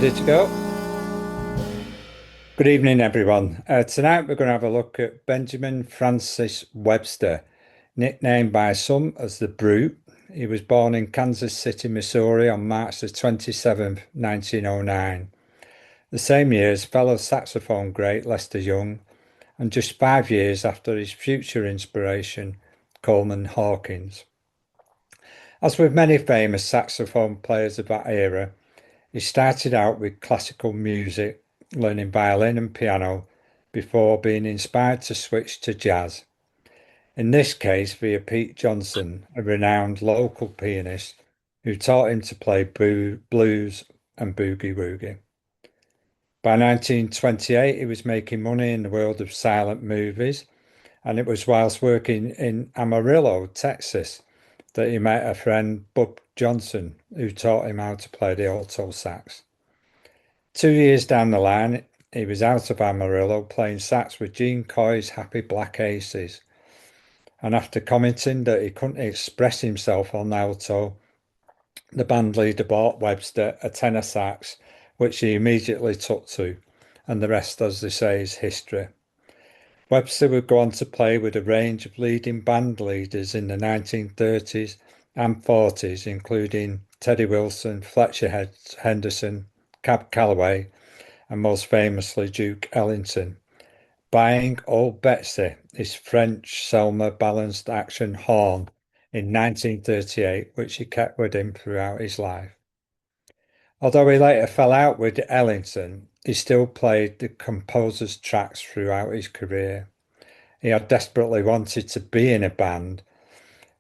Ready to go? Good evening, everyone. Tonight we're going to have a look at Benjamin Francis Webster, nicknamed by some as the Brute. He was born in Kansas City, Missouri on March the 27th, 1909. The same year as fellow saxophone great Lester Young, and just 5 years after his future inspiration, Coleman Hawkins. As with many famous saxophone players of that era, he started out with classical music, learning violin and piano before being inspired to switch to jazz. In this case, via Pete Johnson, a renowned local pianist who taught him to play blues and boogie-woogie. By 1928, he was making money in the world of silent movies, and it was whilst working in Amarillo, Texas, that he met a friend, Bub Johnson, who taught him how to play the alto sax. 2 years down the line, he was out of Amarillo playing sax with Gene Coy's Happy Black Aces. And after commenting that he couldn't express himself on alto, the band leader bought Webster a tenor sax, which he immediately took to, and the rest, as they say, is history. Webster would go on to play with a range of leading band leaders in the 1930s and 40s, including Teddy Wilson, Fletcher Henderson, Cab Calloway, and most famously Duke Ellington, buying Old Betsy, his French Selmer balanced action horn, in 1938, which he kept with him throughout his life. Although he later fell out with Ellington, he still played the composer's tracks throughout his career. He had desperately wanted to be in a band,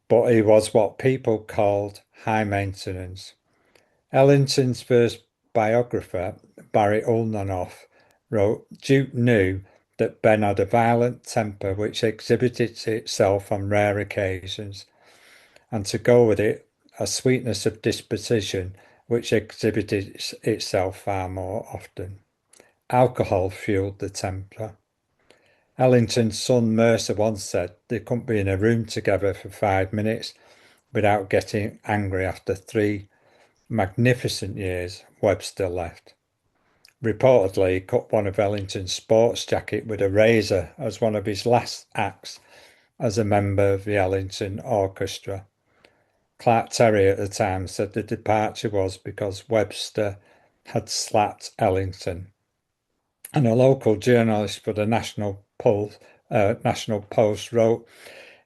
but he was what people called high maintenance. Ellington's first biographer, Barry Ulnanoff, wrote, "Duke knew that Ben had a violent temper which exhibited itself on rare occasions, and to go with it, a sweetness of disposition which exhibited itself far more often. Alcohol fueled the temper." Ellington's son Mercer once said they couldn't be in a room together for 5 minutes without getting angry. After 3 magnificent years, Webster left. Reportedly, he cut one of Ellington's sports jacket with a razor as one of his last acts as a member of the Ellington Orchestra. Clark Terry at the time said the departure was because Webster had slapped Ellington. And a local journalist for the National Post wrote,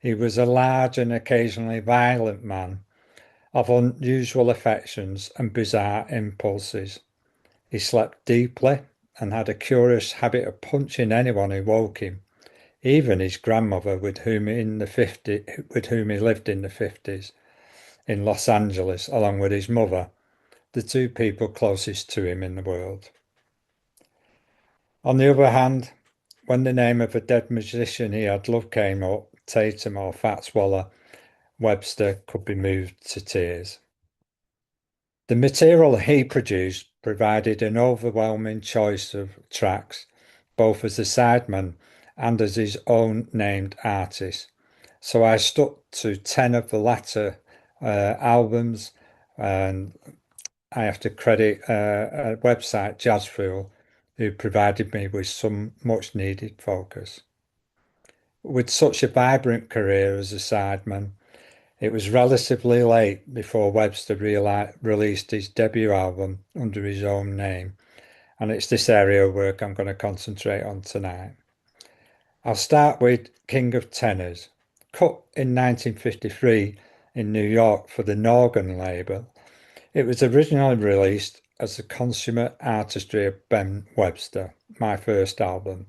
"He was a large and occasionally violent man of unusual affections and bizarre impulses. He slept deeply and had a curious habit of punching anyone who woke him, even his grandmother, with whom he lived in the 50s in Los Angeles, along with his mother, the two people closest to him in the world." On the other hand, when the name of a dead musician he had loved came up, Tatum or Fats Waller, Webster could be moved to tears. The material he produced provided an overwhelming choice of tracks, both as a sideman and as his own named artist. So I stuck to 10 of the latter albums, and I have to credit a website, Jazzfool, who provided me with some much needed focus. With such a vibrant career as a sideman, it was relatively late before Webster released his debut album under his own name, and it's this area of work I'm going to concentrate on tonight. I'll start with King of Tenors. Cut in 1953 in New York for the Norgan label, it was originally released as the consummate artistry of Ben Webster, my first album.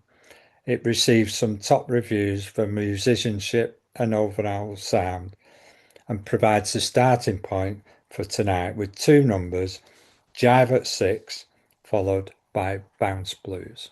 It received some top reviews for musicianship and overall sound, and provides a starting point for tonight with two numbers, Jive at 6, followed by Bounce Blues.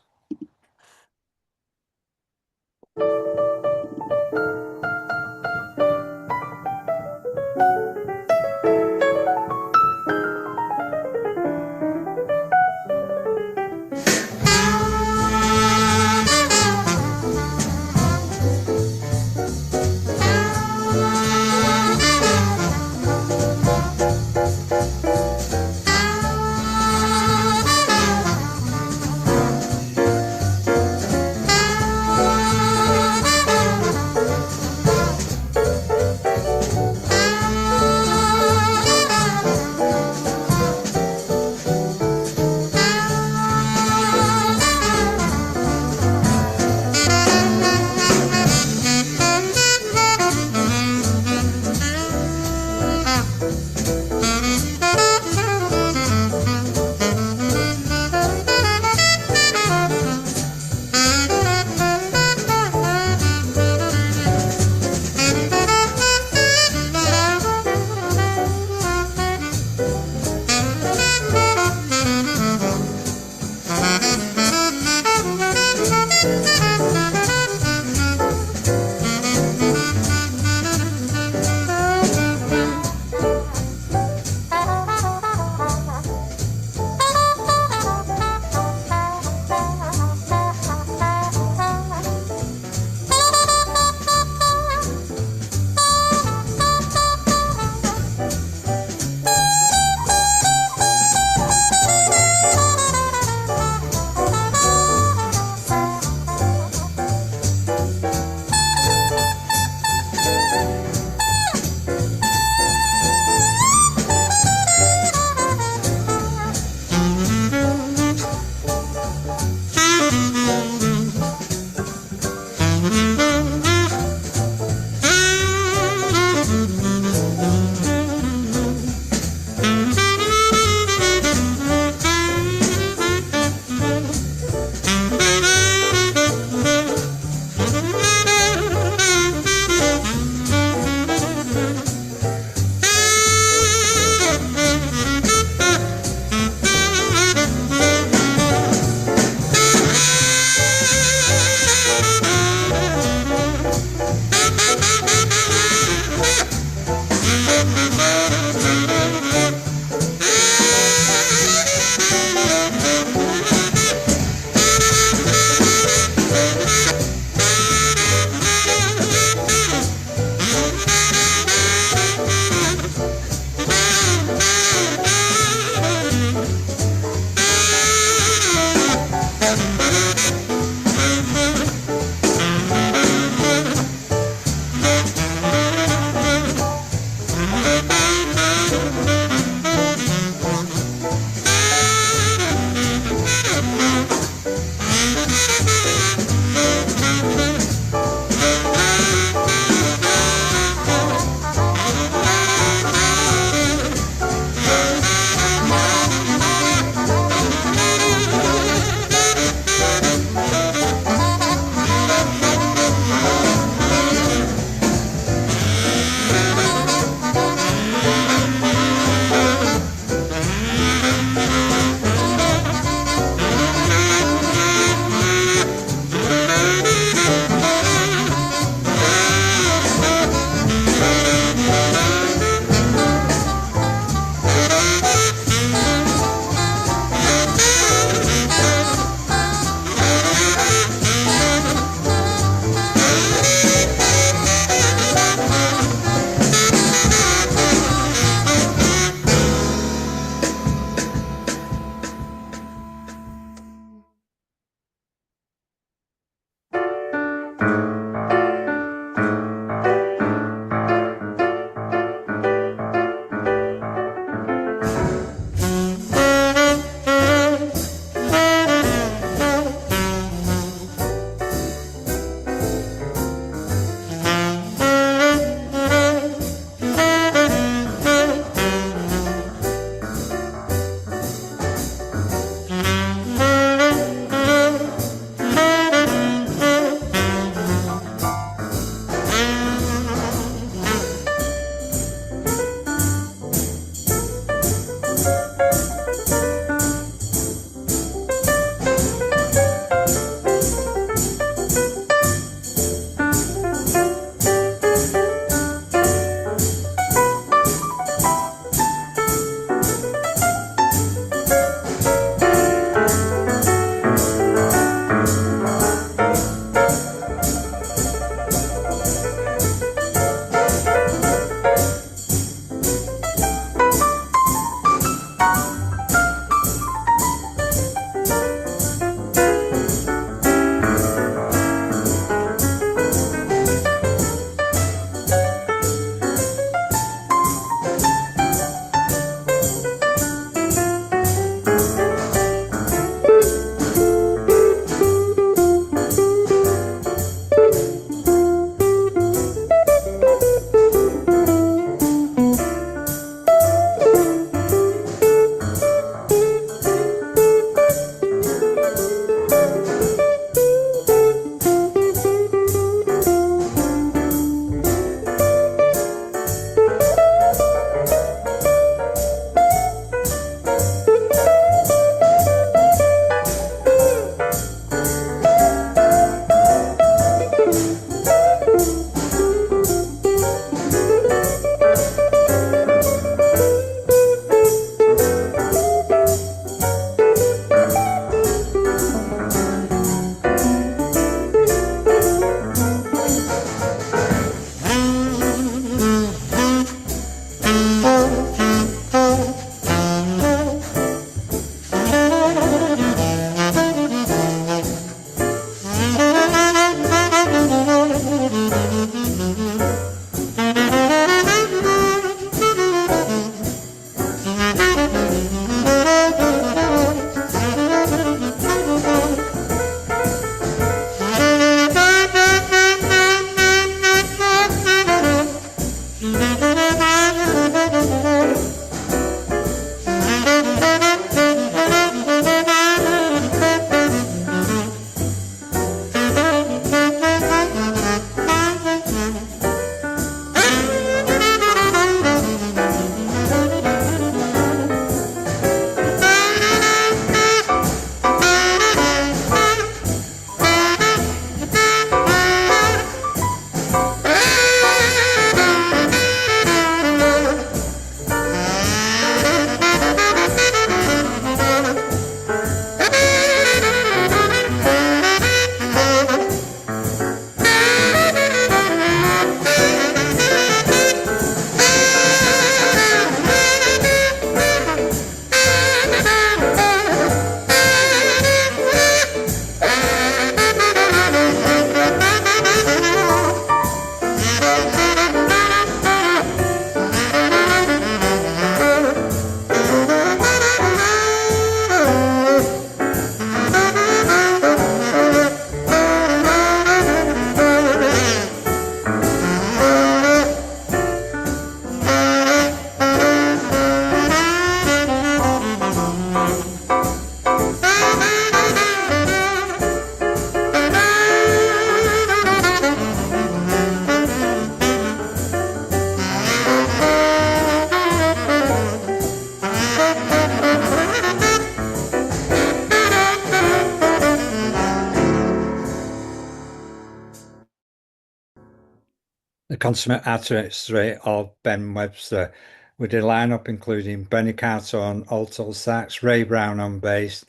The consummate artistry of Ben Webster, with a lineup including Benny Carter on alto sax, Ray Brown on bass,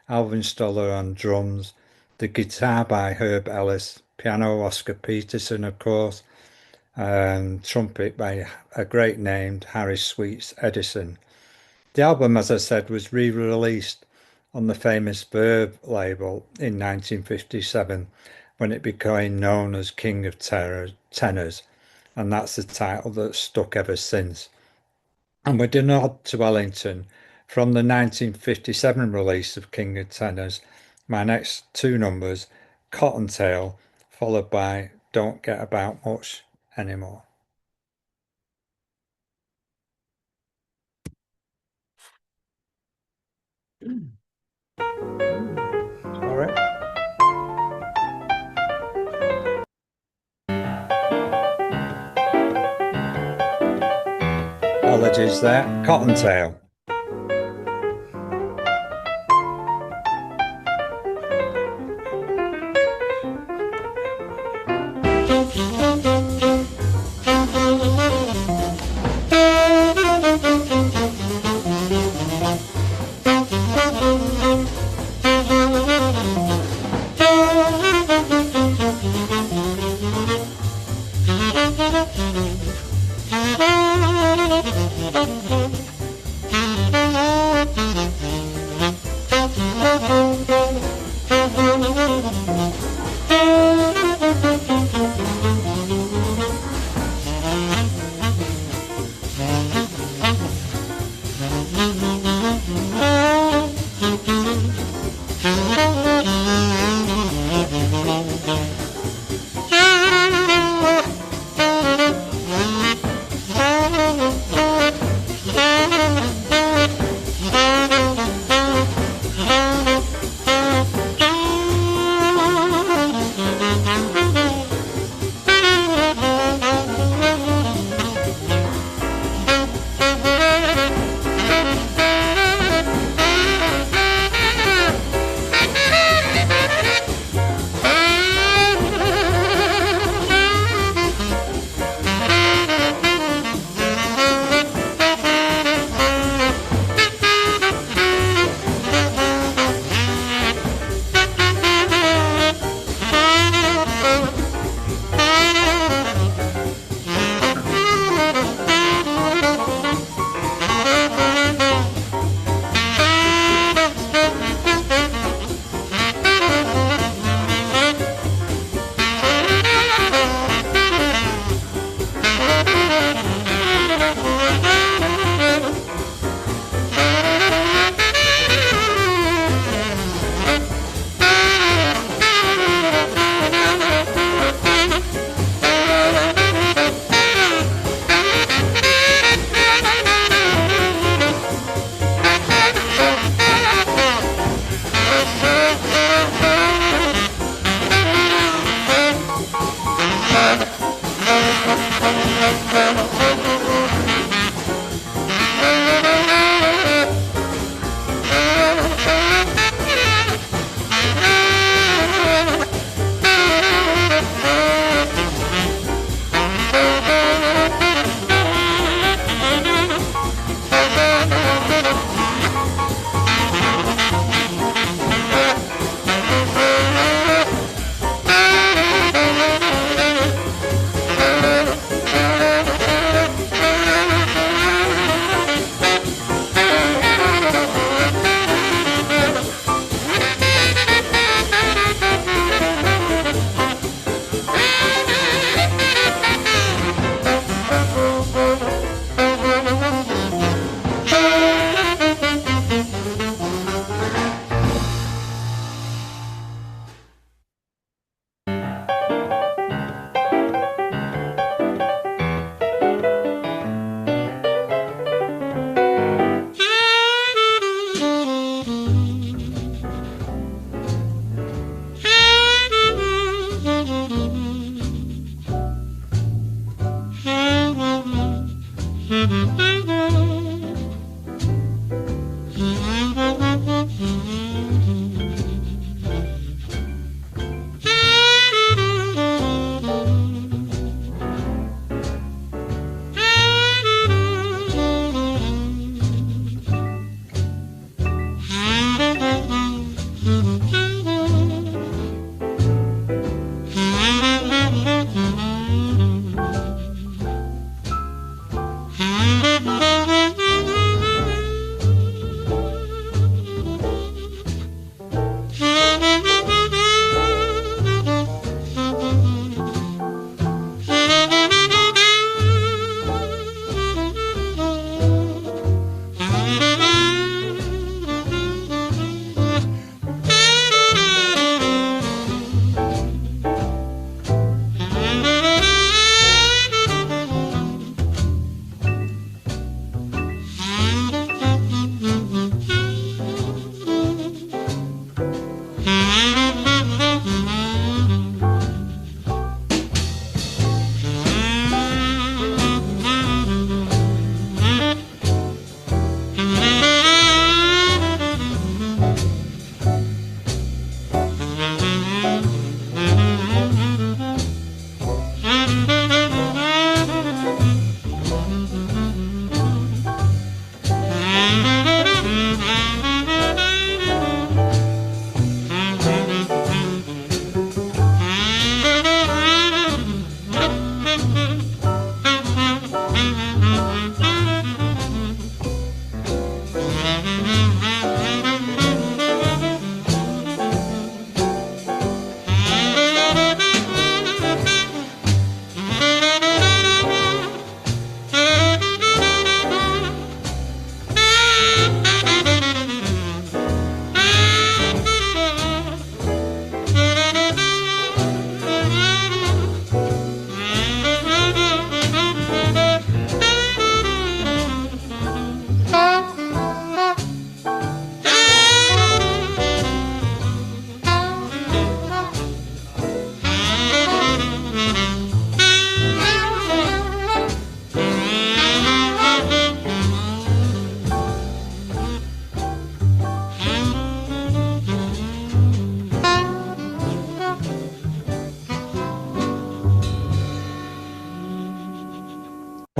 Alvin Stoller on drums, the guitar by Herb Ellis, piano Oscar Peterson, of course, and trumpet by a great named Harry Sweets Edison. The album, as I said, was re-released on the famous Verve label in 1957 when it became known as King of Tenors, and that's the title that's stuck ever since. And with a nod to Ellington, from the 1957 release of King of Tenors, my next two numbers, Cottontail, followed by Don't Get About Much Anymore. Sorry. Apologies there. Cottontail.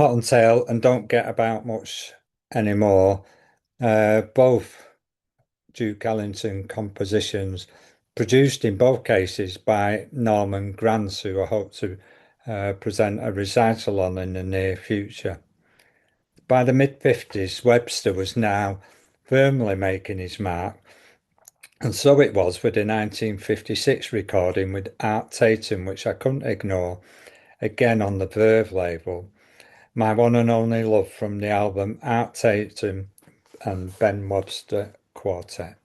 Cottontail and Don't Get About Much Anymore, both Duke Ellington compositions, produced in both cases by Norman Granz, who I hope to present a recital on in the near future. By the mid-50s, Webster was now firmly making his mark, and so it was with the 1956 recording with Art Tatum, which I couldn't ignore, again on the Verve label. My one and only love from the album Art Tatum and Ben Webster Quartet.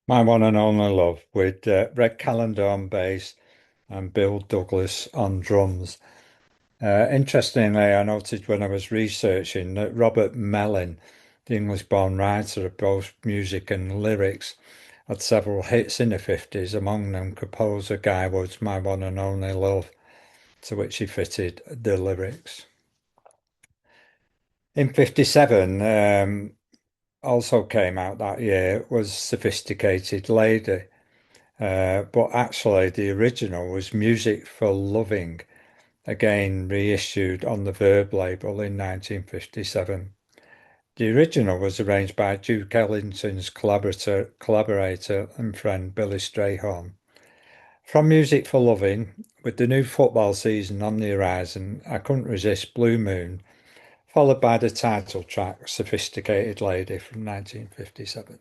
My One and Only Love with Red Callender on bass and Bill Douglas on drums. Interestingly, I noted when I was researching that Robert Mellin, the English-born writer of both music and lyrics, had several hits in the 50s, among them composer Guy Wood's My One and Only Love, to which he fitted the lyrics. In 57, also came out that year, was Sophisticated Lady. But actually, the original was Music for Loving, again reissued on the Verb label in 1957. The original was arranged by Duke Ellington's collaborator and friend Billy Strayhorn. From Music for Loving, with the new football season on the horizon, I couldn't resist Blue Moon, followed by the title track Sophisticated Lady from 1957.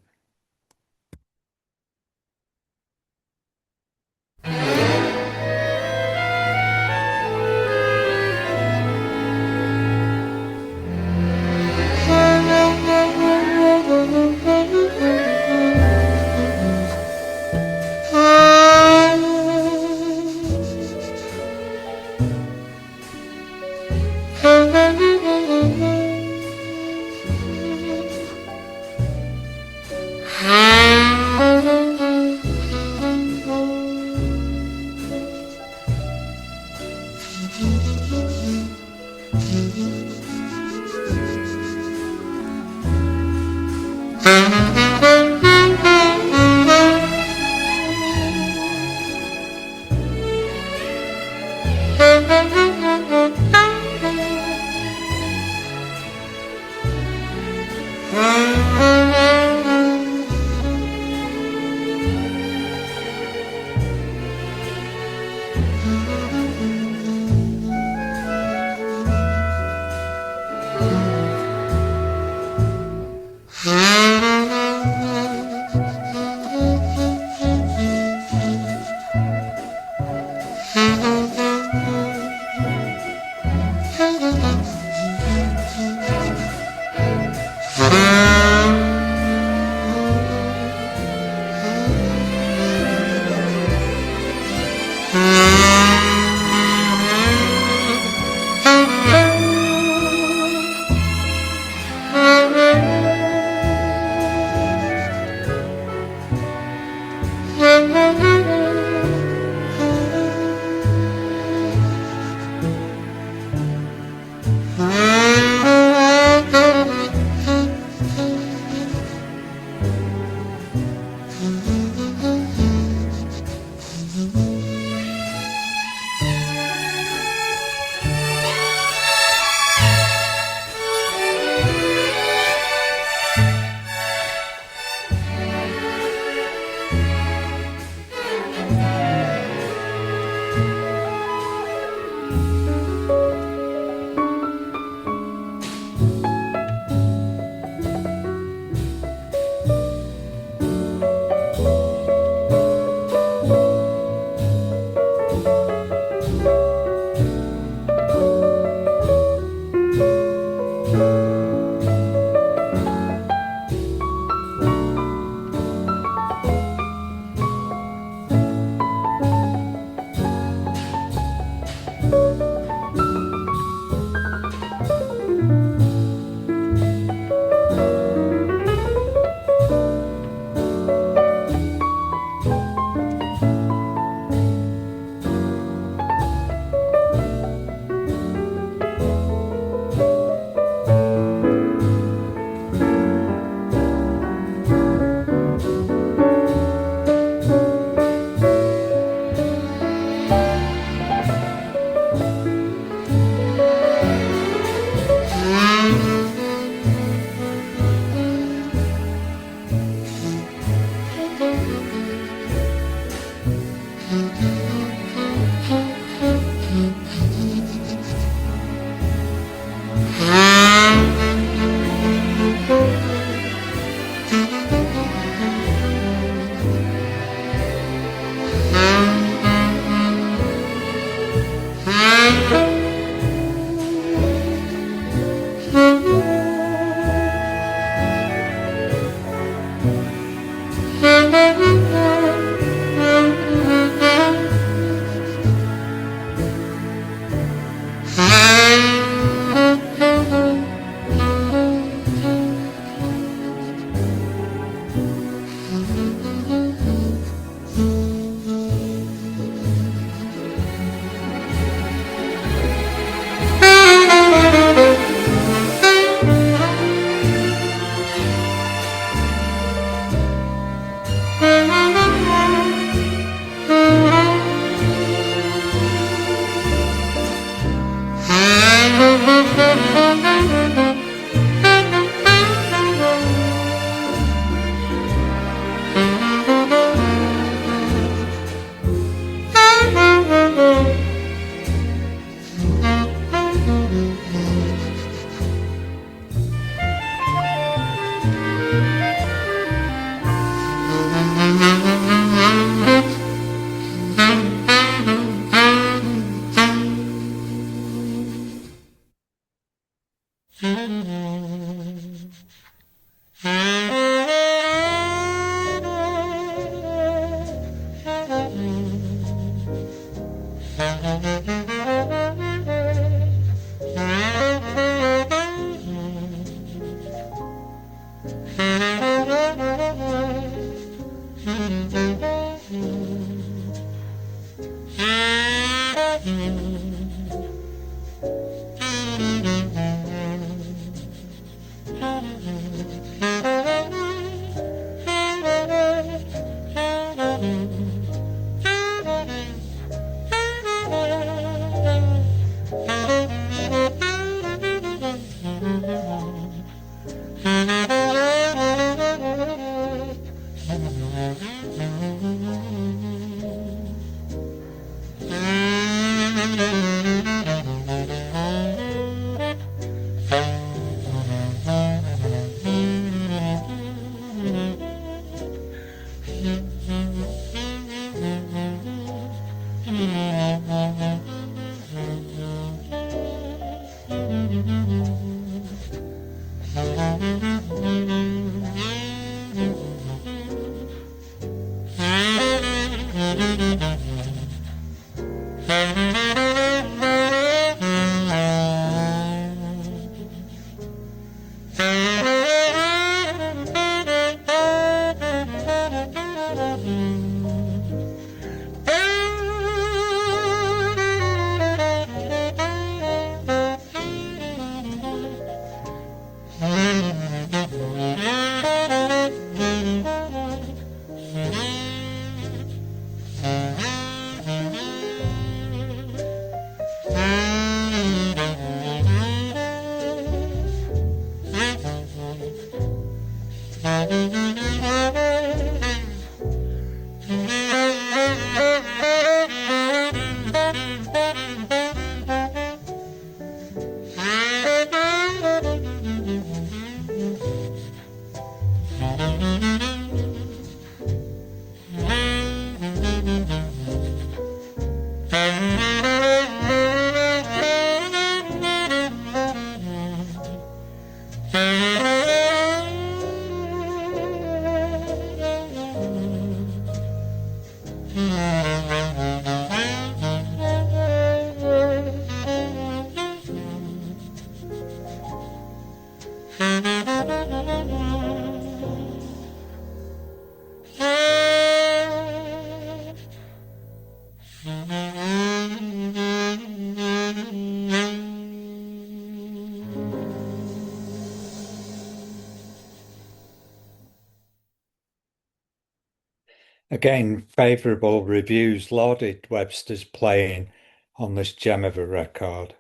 Again, favourable reviews lauded Webster's playing on this gem of a record.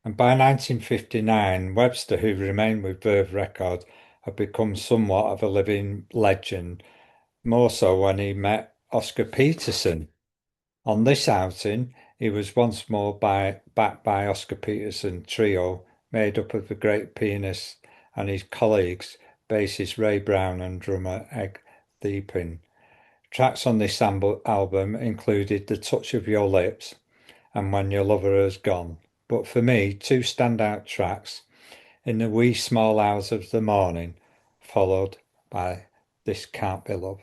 And by 1959, Webster, who remained with Verve Records, had become somewhat of a living legend, more so when he met Oscar Peterson. On this outing, he was once more backed by Oscar Peterson trio, made up of the great pianist and his colleagues, bassist Ray Brown and drummer Ed Deepin. Tracks on this album included The Touch of Your Lips and When Your Lover Has Gone. But for me, two standout tracks, In the Wee Small Hours of the Morning, followed by This Can't Be Love.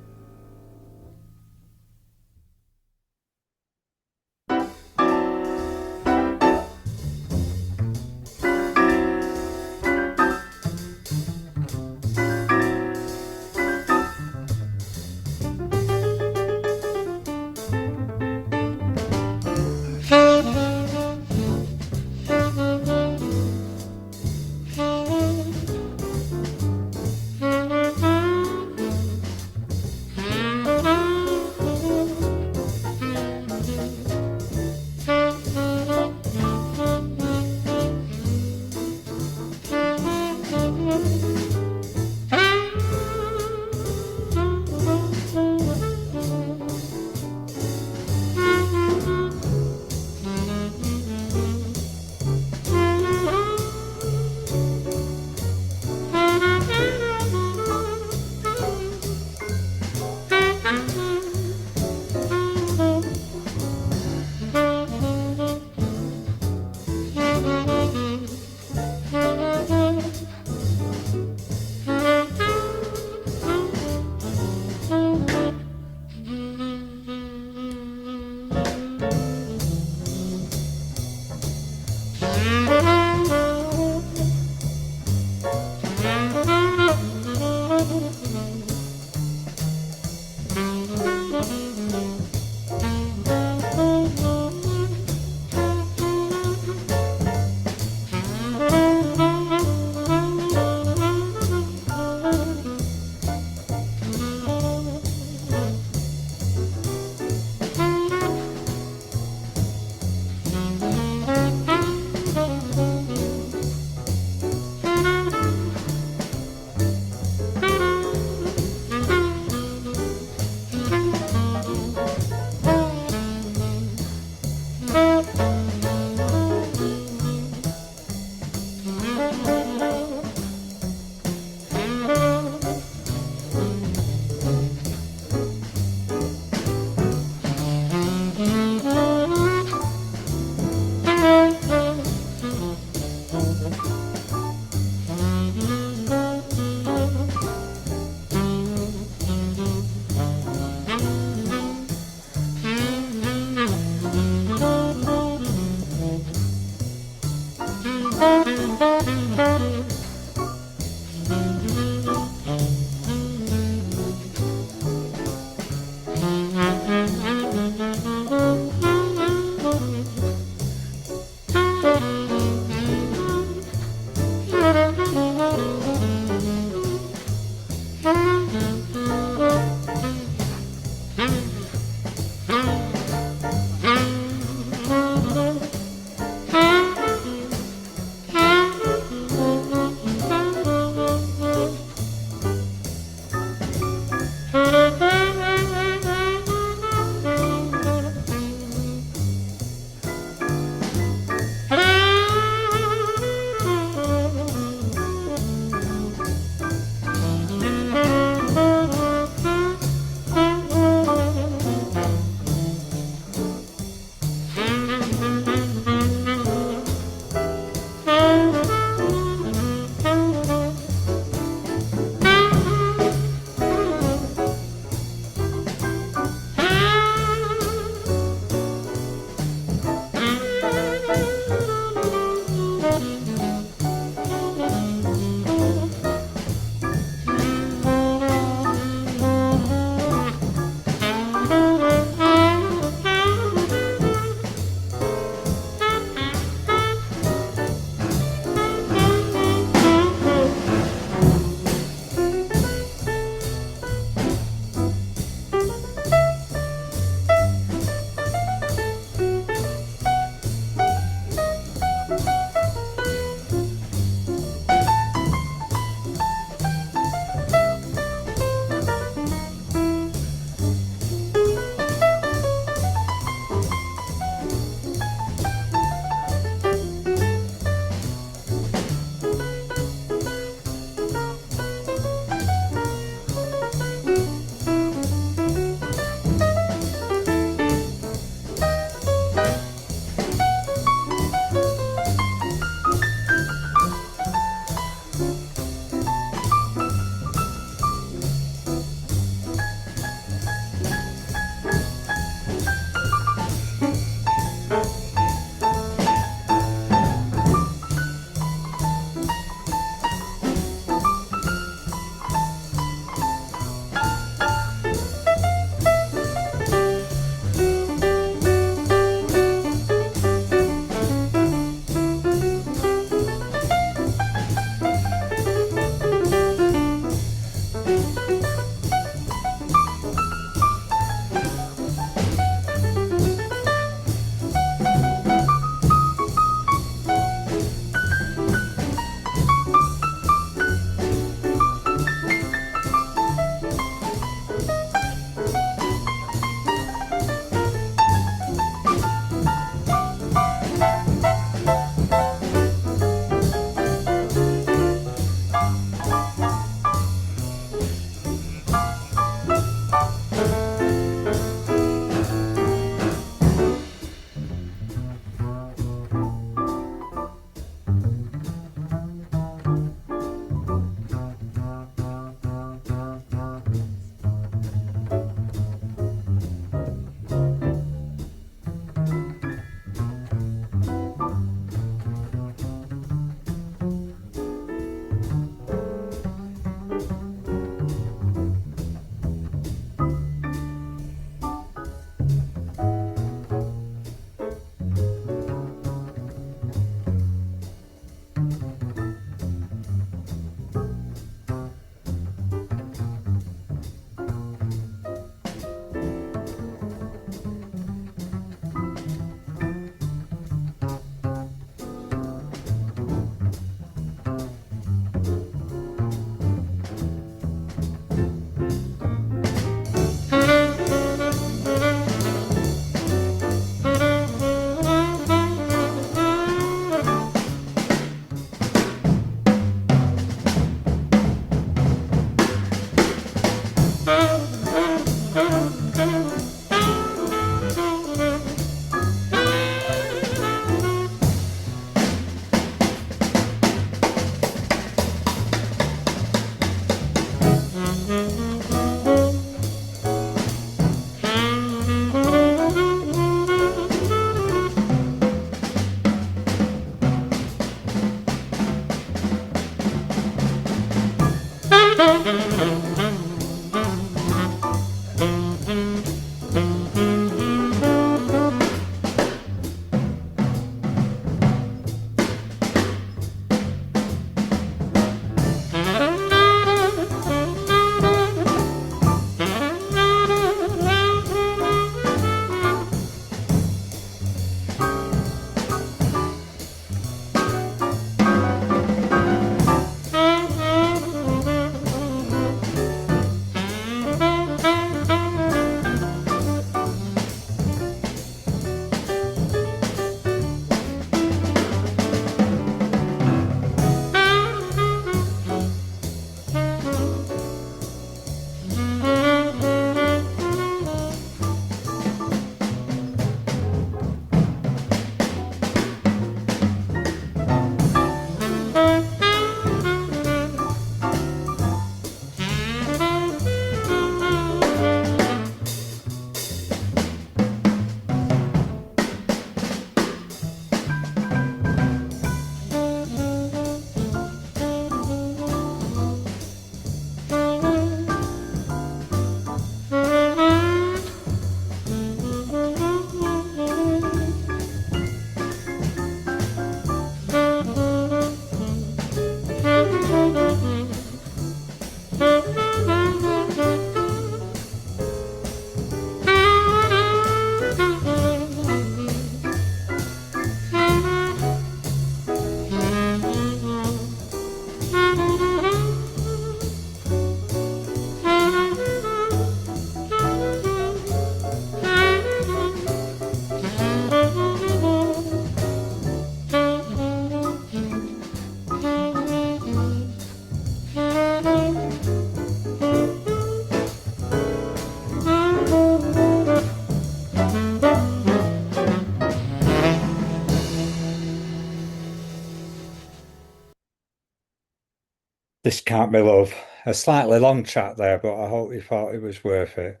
This Can't Be Love. A slightly long track there, but I hope you thought it was worth it.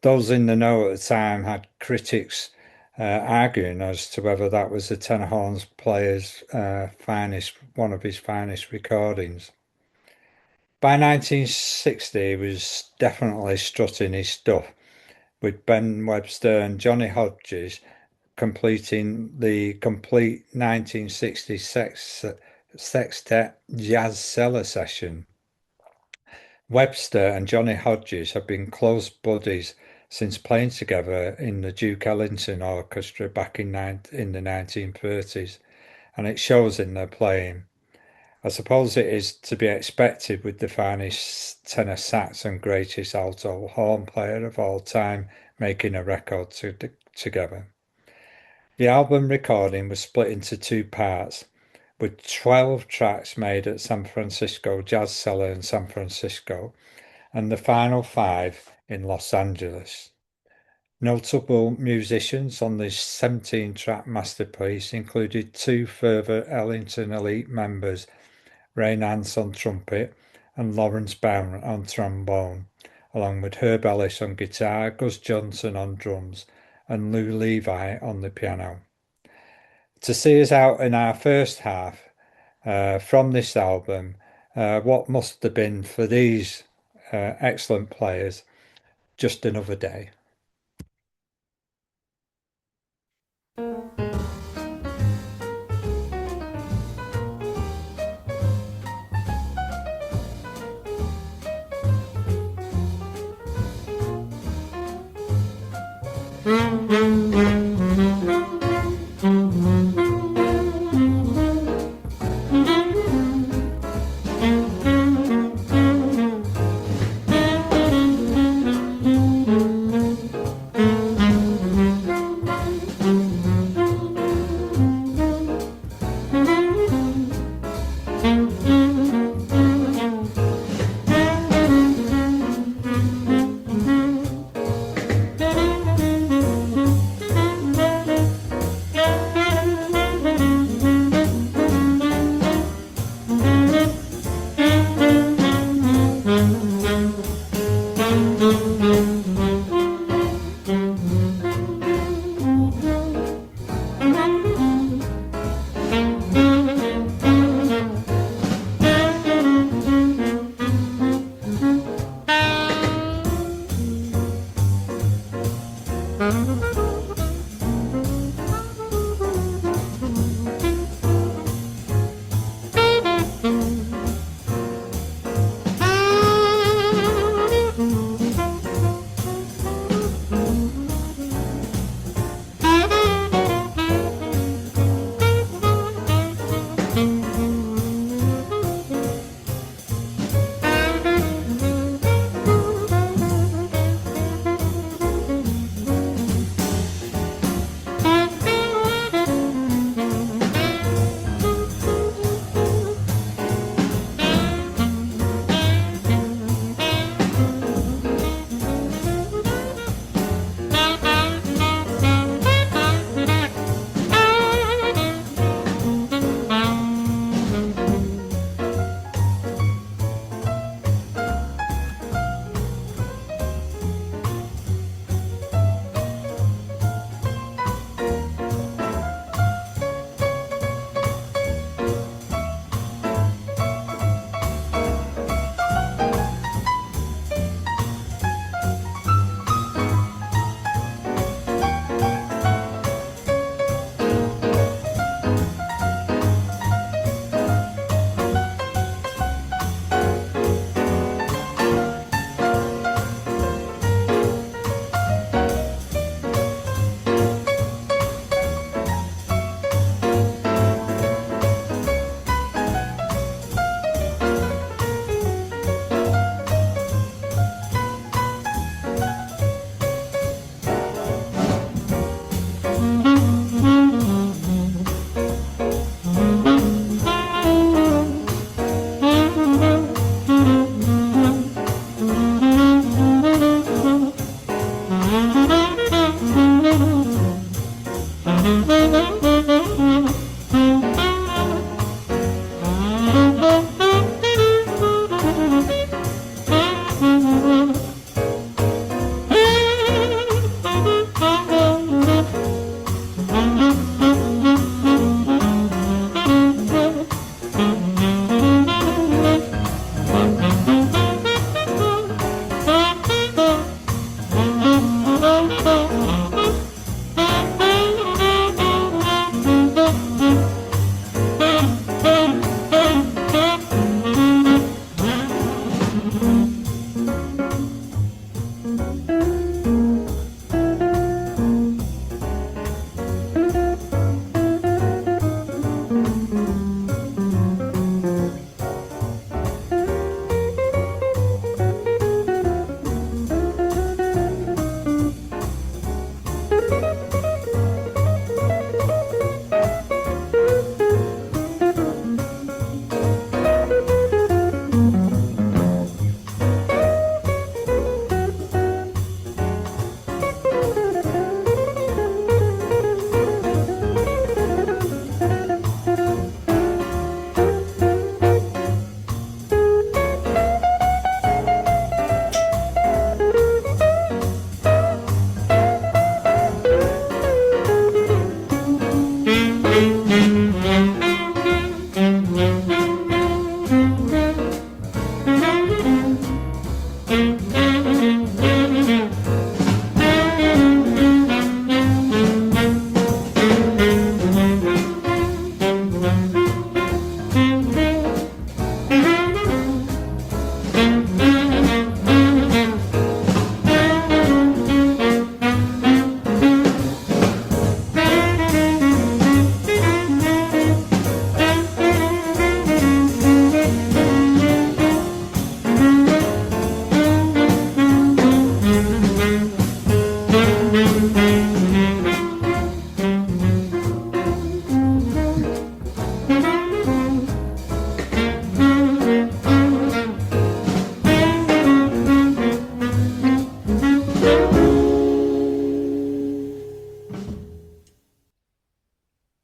Those in the know at the time had critics arguing as to whether that was the tenor horns player's finest, one of his finest recordings. By 1960, he was definitely strutting his stuff, with Ben Webster and Johnny Hodges completing the complete 1960 sextet jazz cellar session. Webster and Johnny Hodges have been close buddies since playing together in the Duke Ellington Orchestra back in the 1930s, and it shows in their playing. I suppose it is to be expected with the finest tenor sax and greatest alto horn player of all time making a record together. The album recording was split into two parts, with 12 tracks made at San Francisco Jazz Cellar in San Francisco, and the final 5 in Los Angeles. Notable musicians on this 17-track masterpiece included 2 further Ellington Elite members, Ray Nance on trumpet and Lawrence Brown on trombone, along with Herb Ellis on guitar, Gus Johnson on drums, and Lou Levi on the piano. To see us out in our first half from this album, what must have been for these excellent players just another day.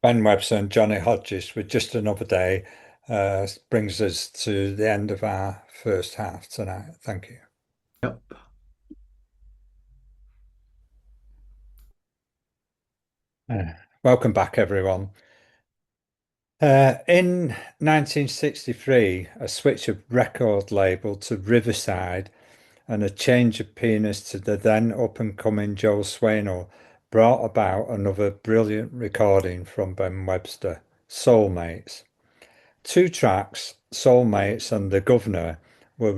Ben Webster and Johnny Hodges with Just Another Day brings us to the end of our first half tonight. Thank you. Yep. Welcome back, everyone. In 1963, a switch of record label to Riverside and a change of pianist to the then up-and-coming Joel Swaino brought about another brilliant recording from Ben Webster, Soulmates. Two tracks, Soulmates and The Governor, were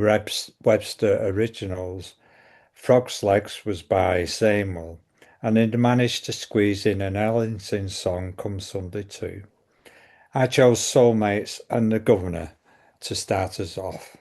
Webster originals. Frog's Legs was by Samuel, and he'd managed to squeeze in an Ellington song Come Sunday too. I chose Soulmates and The Governor to start us off.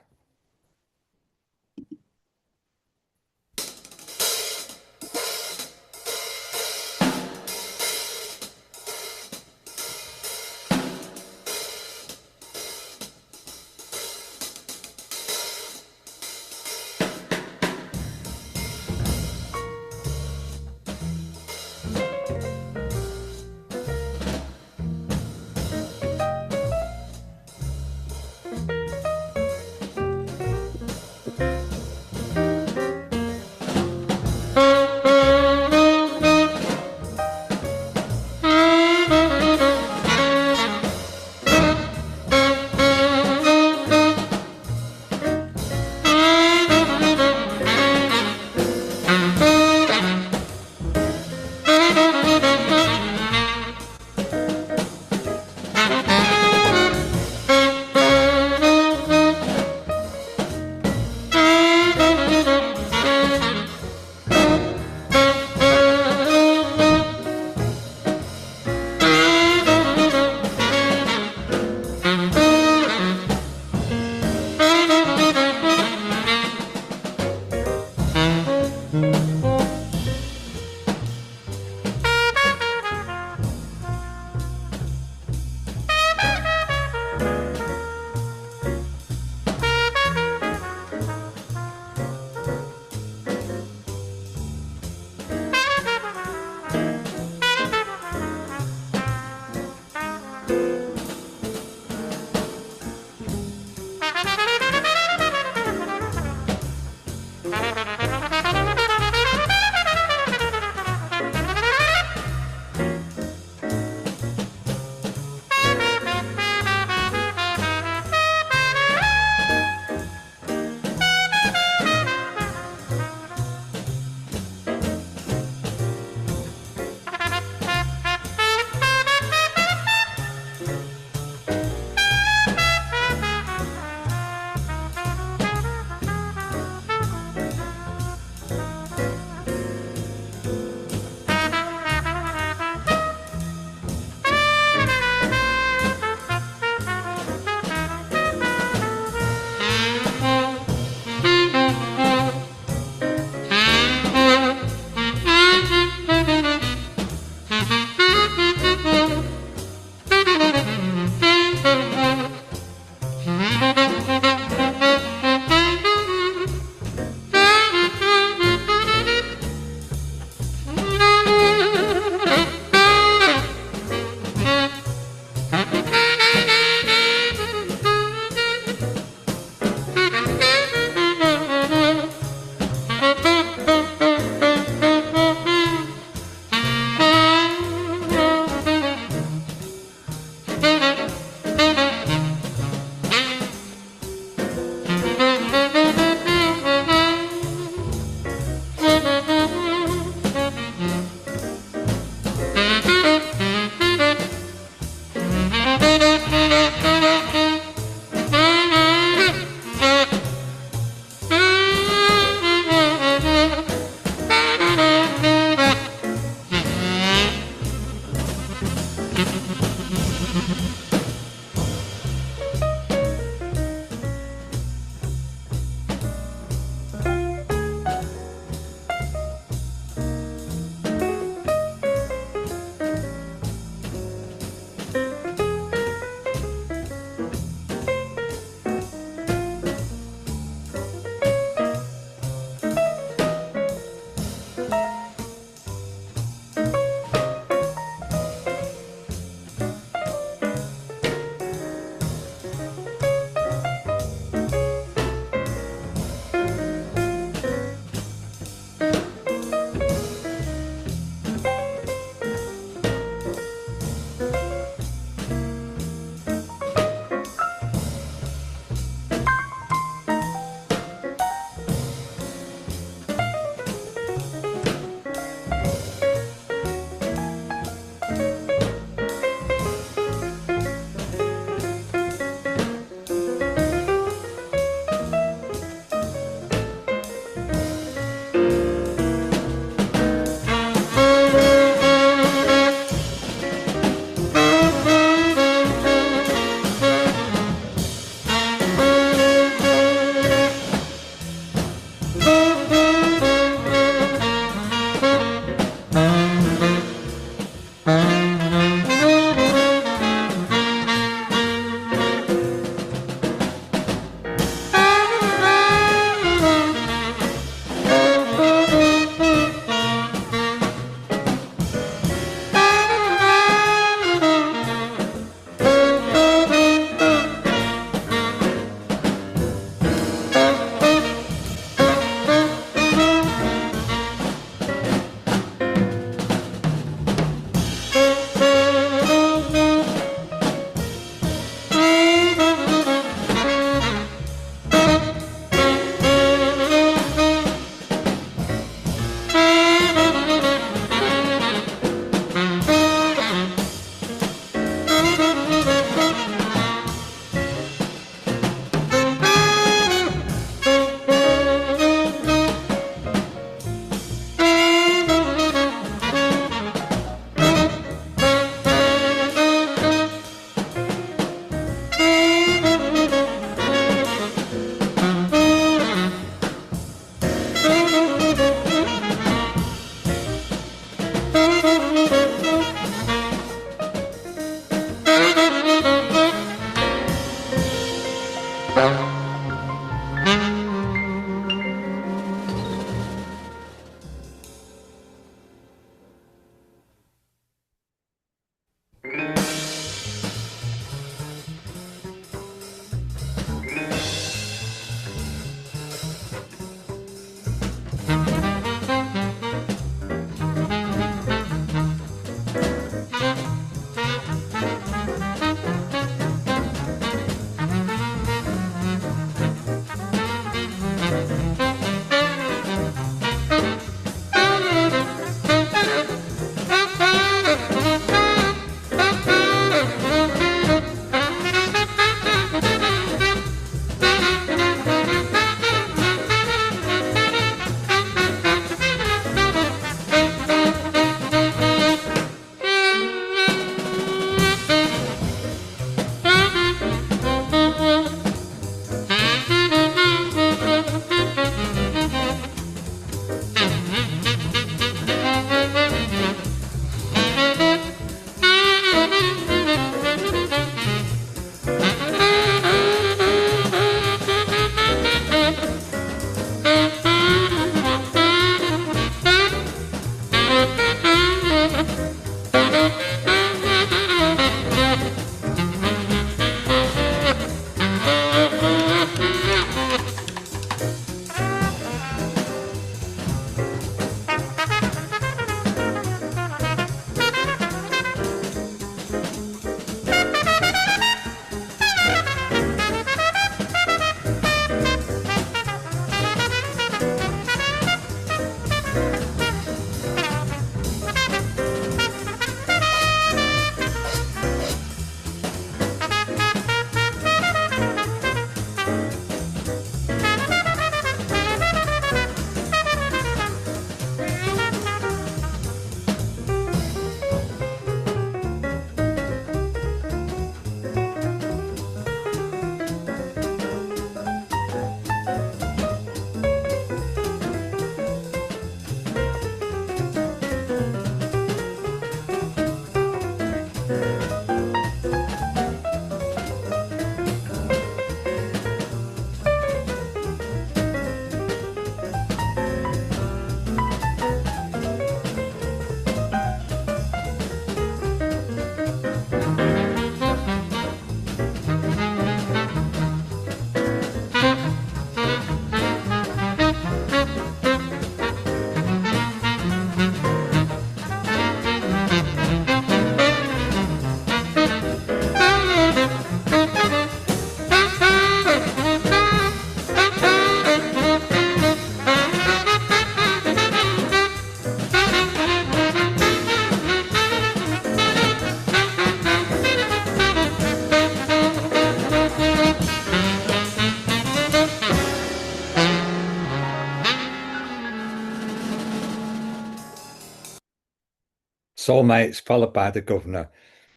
Soulmates, followed by the Governor.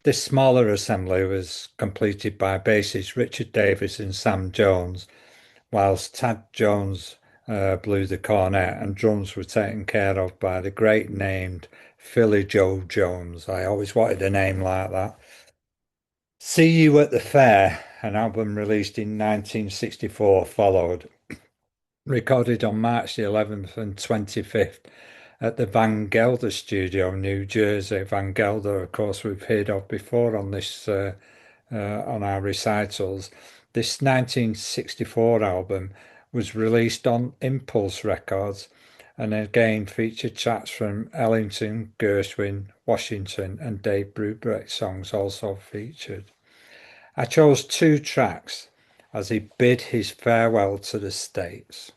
This smaller assembly was completed by bassists Richard Davis and Sam Jones, whilst Tad Jones blew the cornet and drums were taken care of by the great named Philly Joe Jones. I always wanted a name like that. See You at the Fair, an album released in 1964, followed, recorded on March the 11th and 25th at the Van Gelder Studio, New Jersey. Van Gelder, of course, we've heard of before on this on our recitals. This 1964 album was released on Impulse Records and again featured tracks from Ellington, Gershwin, Washington, and Dave Brubeck songs also featured. I chose two tracks as he bid his farewell to the States.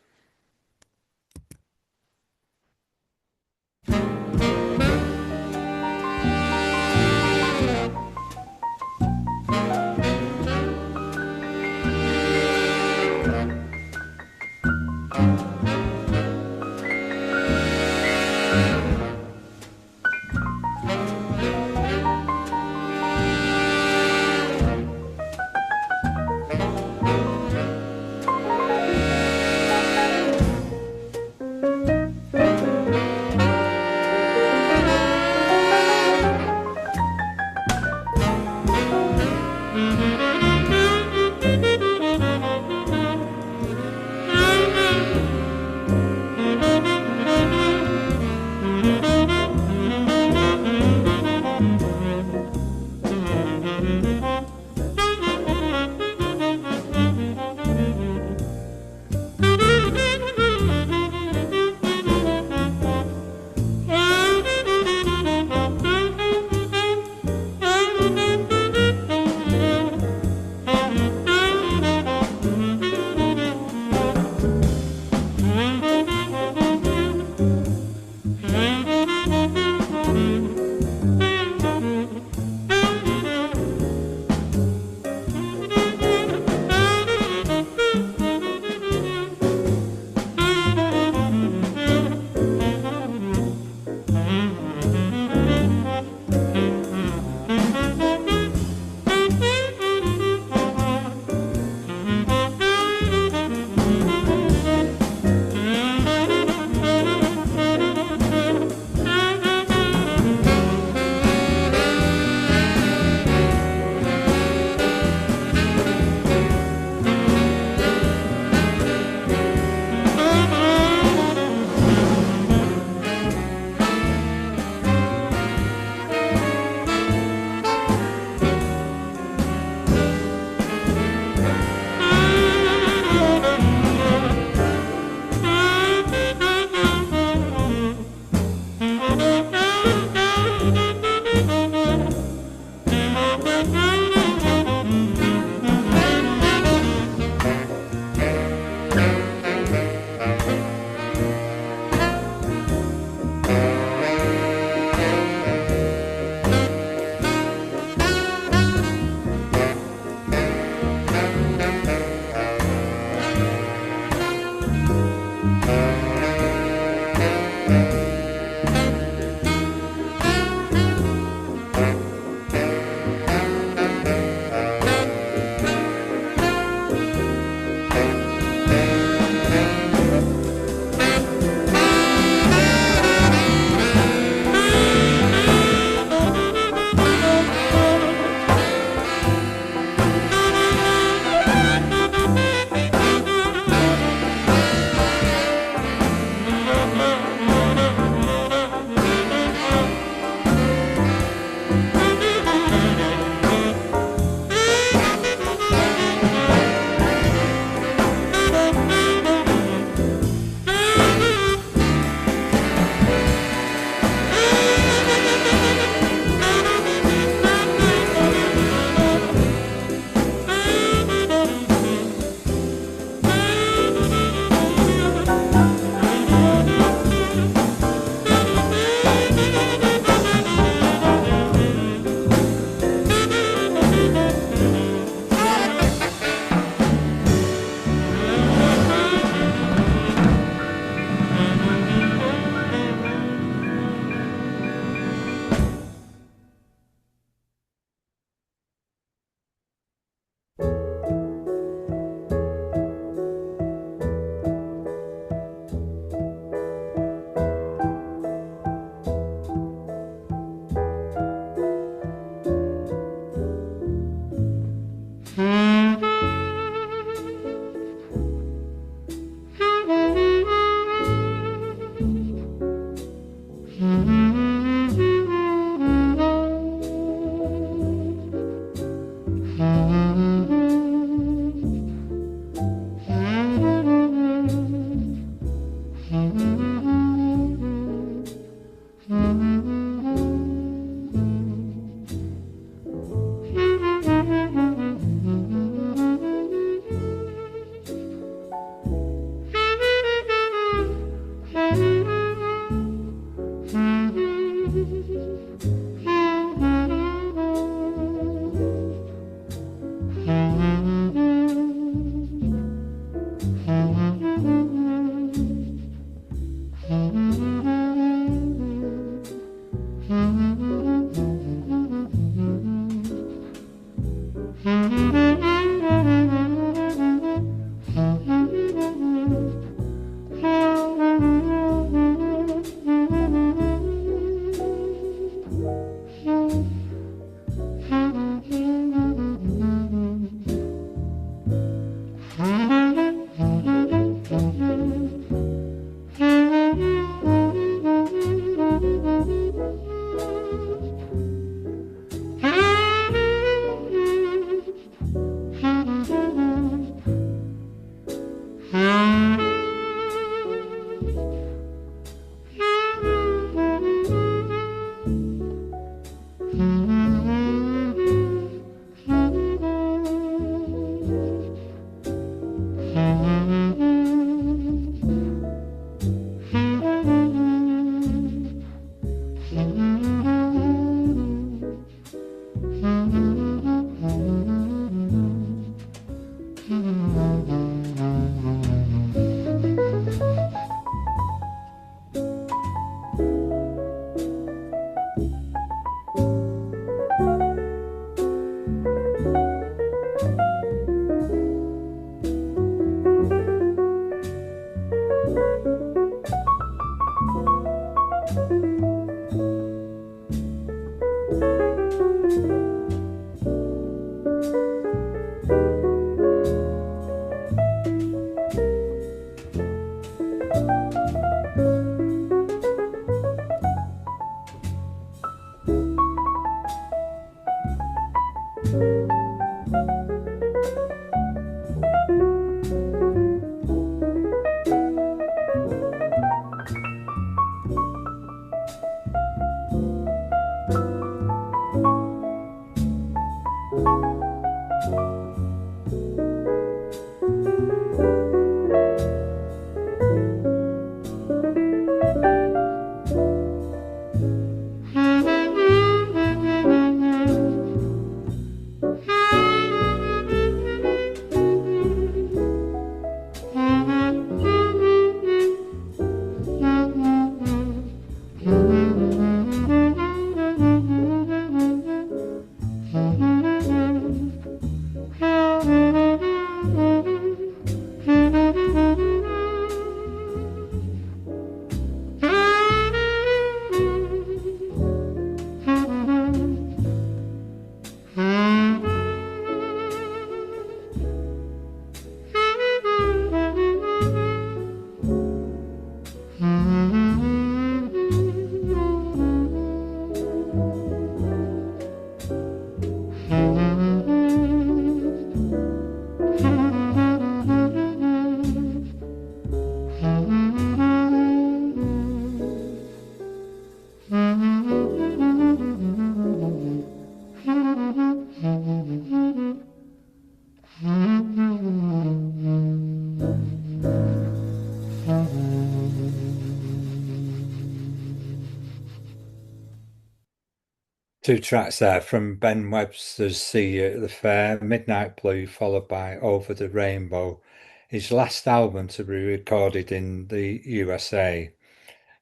Two tracks there from Ben Webster's See You at the Fair, Midnight Blue, followed by Over the Rainbow, his last album to be recorded in the USA.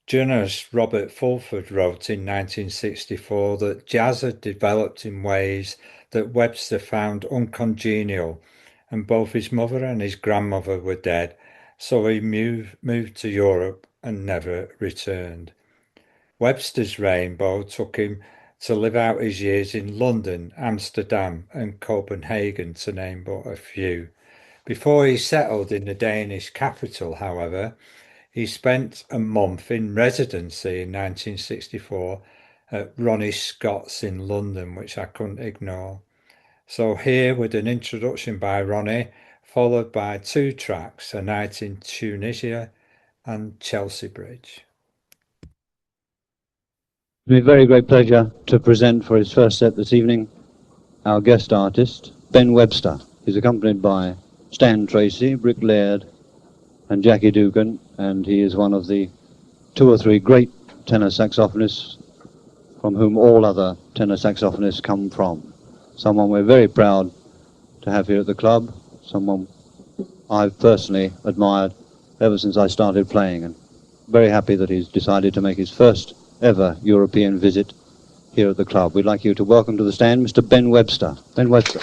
Journalist Robert Fulford wrote in 1964 that jazz had developed in ways that Webster found uncongenial, and both his mother and his grandmother were dead, so he moved to Europe and never returned. Webster's Rainbow took him to live out his years in London, Amsterdam, and Copenhagen, to name but a few. Before he settled in the Danish capital, however, he spent a month in residency in 1964 at Ronnie Scott's in London, which I couldn't ignore. So here with an introduction by Ronnie, followed by two tracks, A Night in Tunisia and Chelsea Bridge. It's a very great pleasure to present for his first set this evening our guest artist, Ben Webster. He's accompanied by Stan Tracy, Brick Laird and Jackie Dugan, and he is one of the two or three great tenor saxophonists from whom all other tenor saxophonists come from. Someone we're very proud to have here at the club, someone I've personally admired ever since I started playing, and very happy that he's decided to make his first ever European visit here at the club. We'd like you to welcome to the stand Mr. Ben Webster. Ben Webster.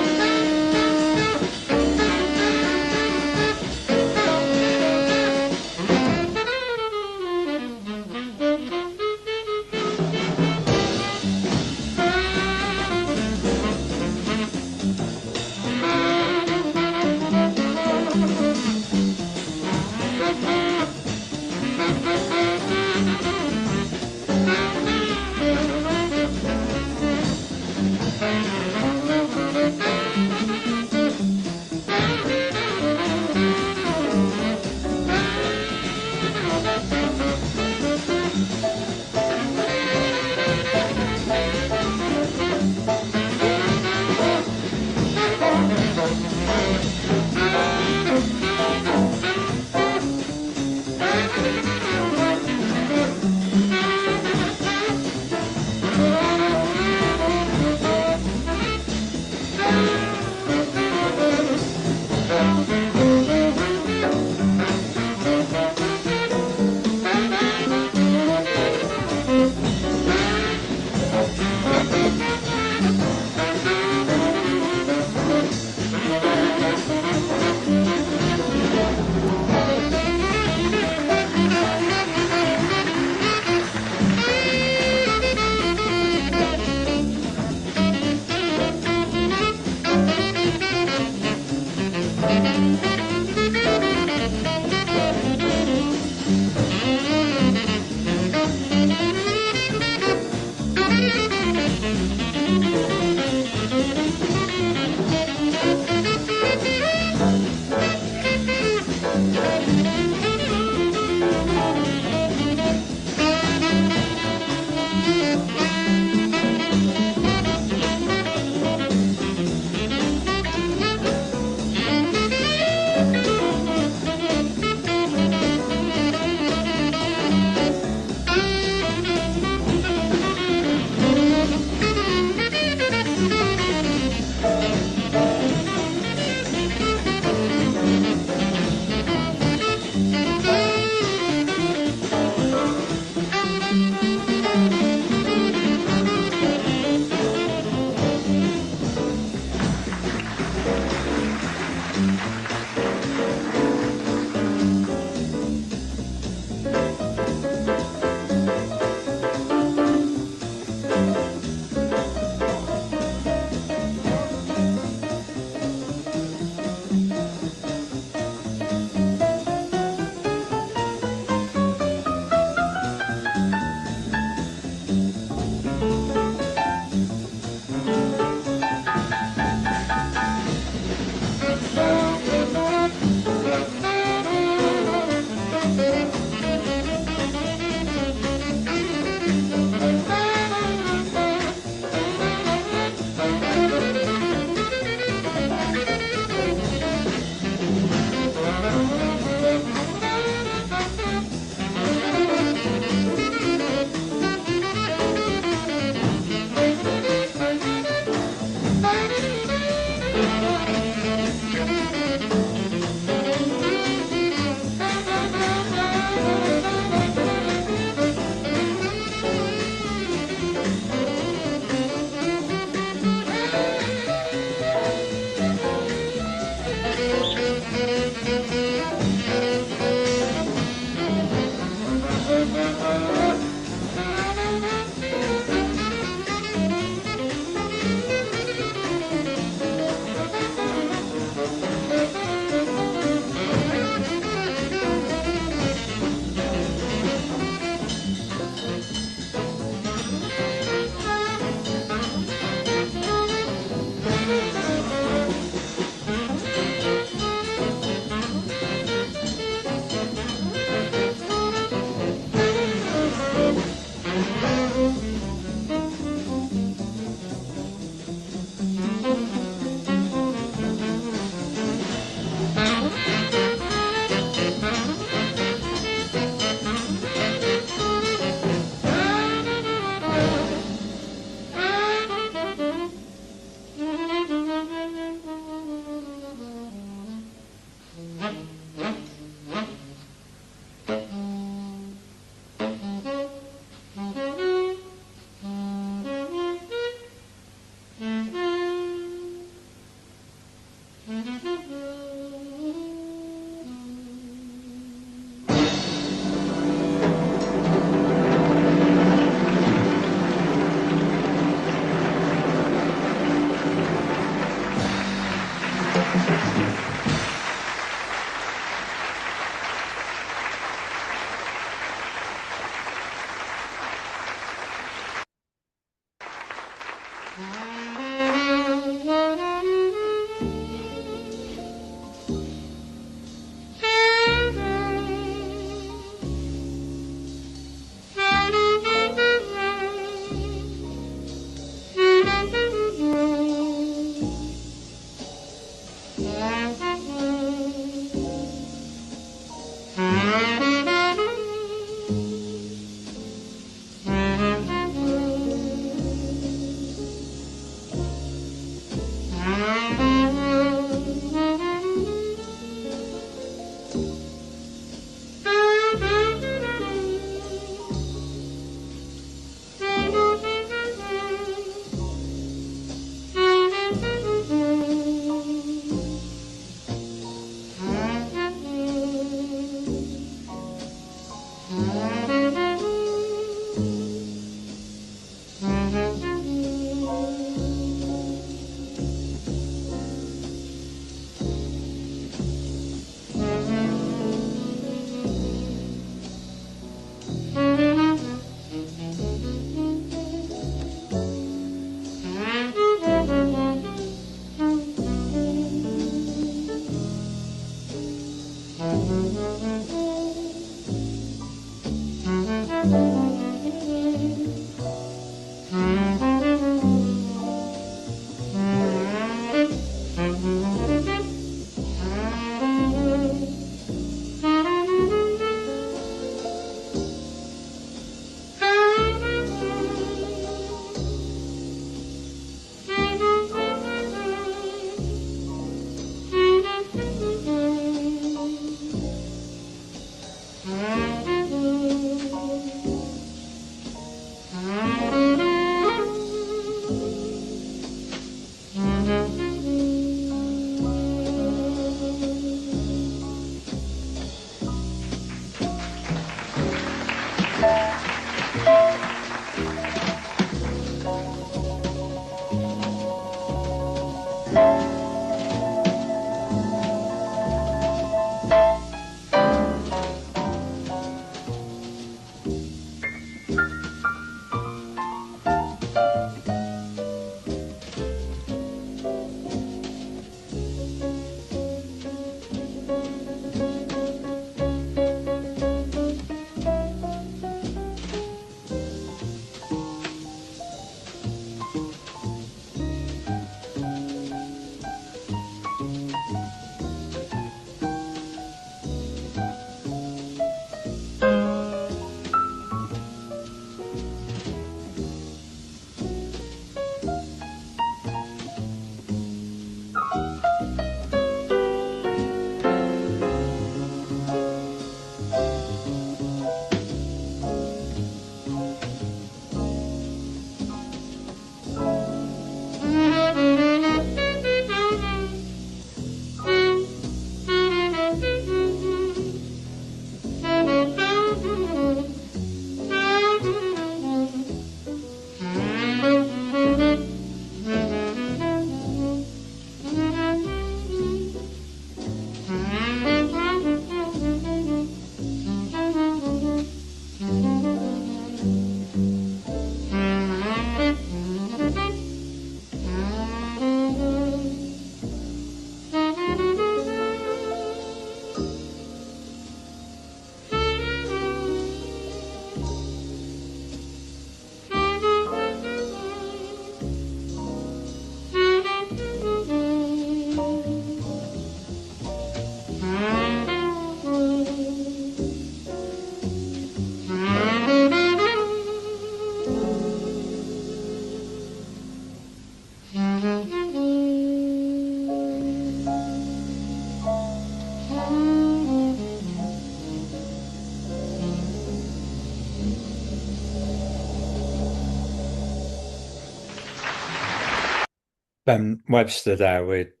Ben Webster there with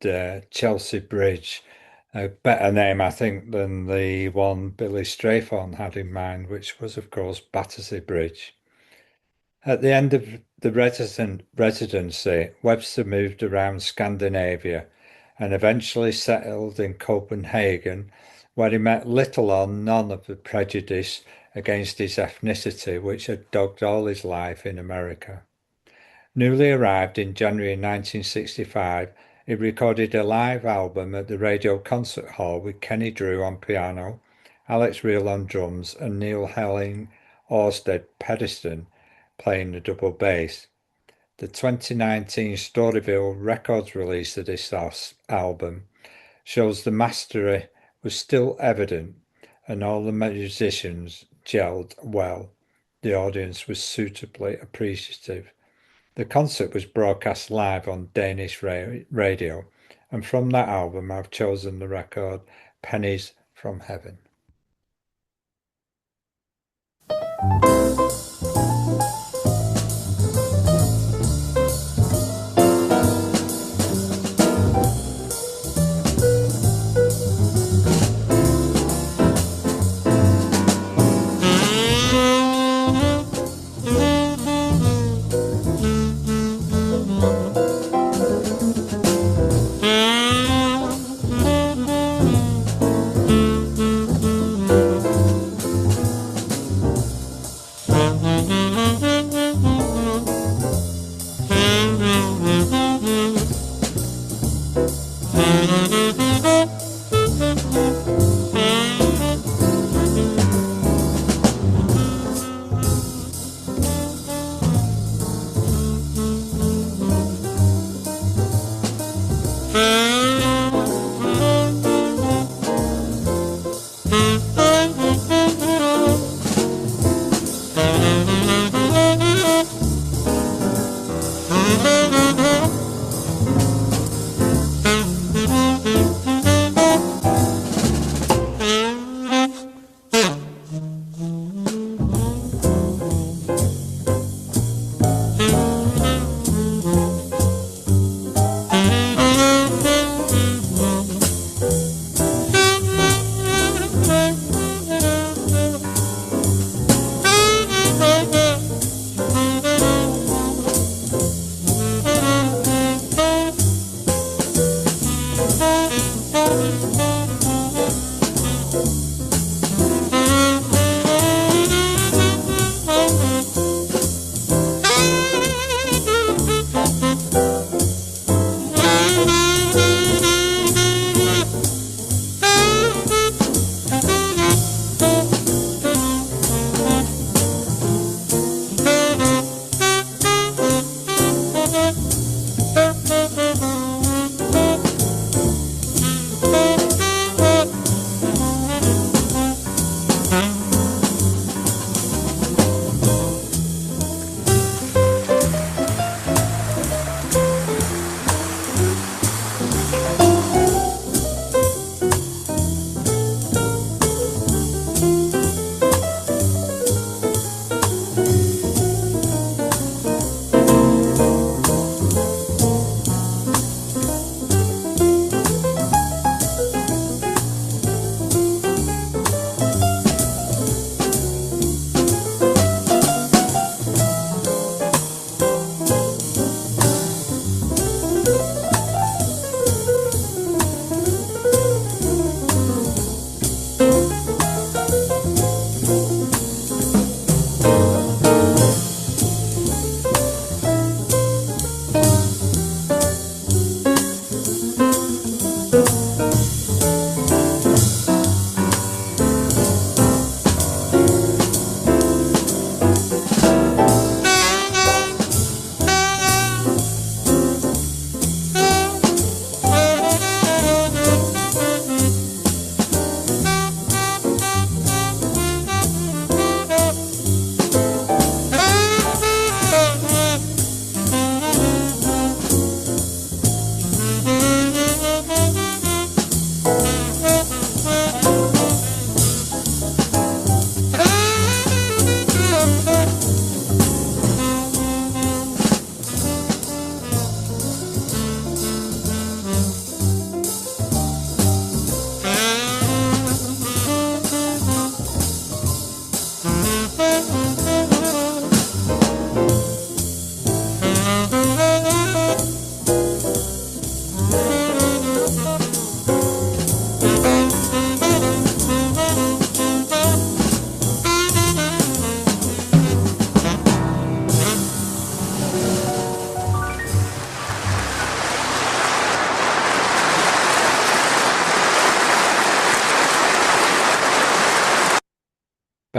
Chelsea Bridge. A better name, I think, than the one Billy Straythorne had in mind, which was, of course, Battersea Bridge. At the end of the residency, Webster moved around Scandinavia and eventually settled in Copenhagen, where he met little or none of the prejudice against his ethnicity, which had dogged all his life in America. Newly arrived in January 1965, he recorded a live album at the Radio Concert Hall with Kenny Drew on piano, Alex Reel on drums, and Neil Helling Orsted Pedeston playing the double bass. The 2019 Storyville Records release of this album shows the mastery was still evident and all the musicians gelled well. The audience was suitably appreciative. The concert was broadcast live on Danish radio, and from that album I've chosen the record Pennies from Heaven.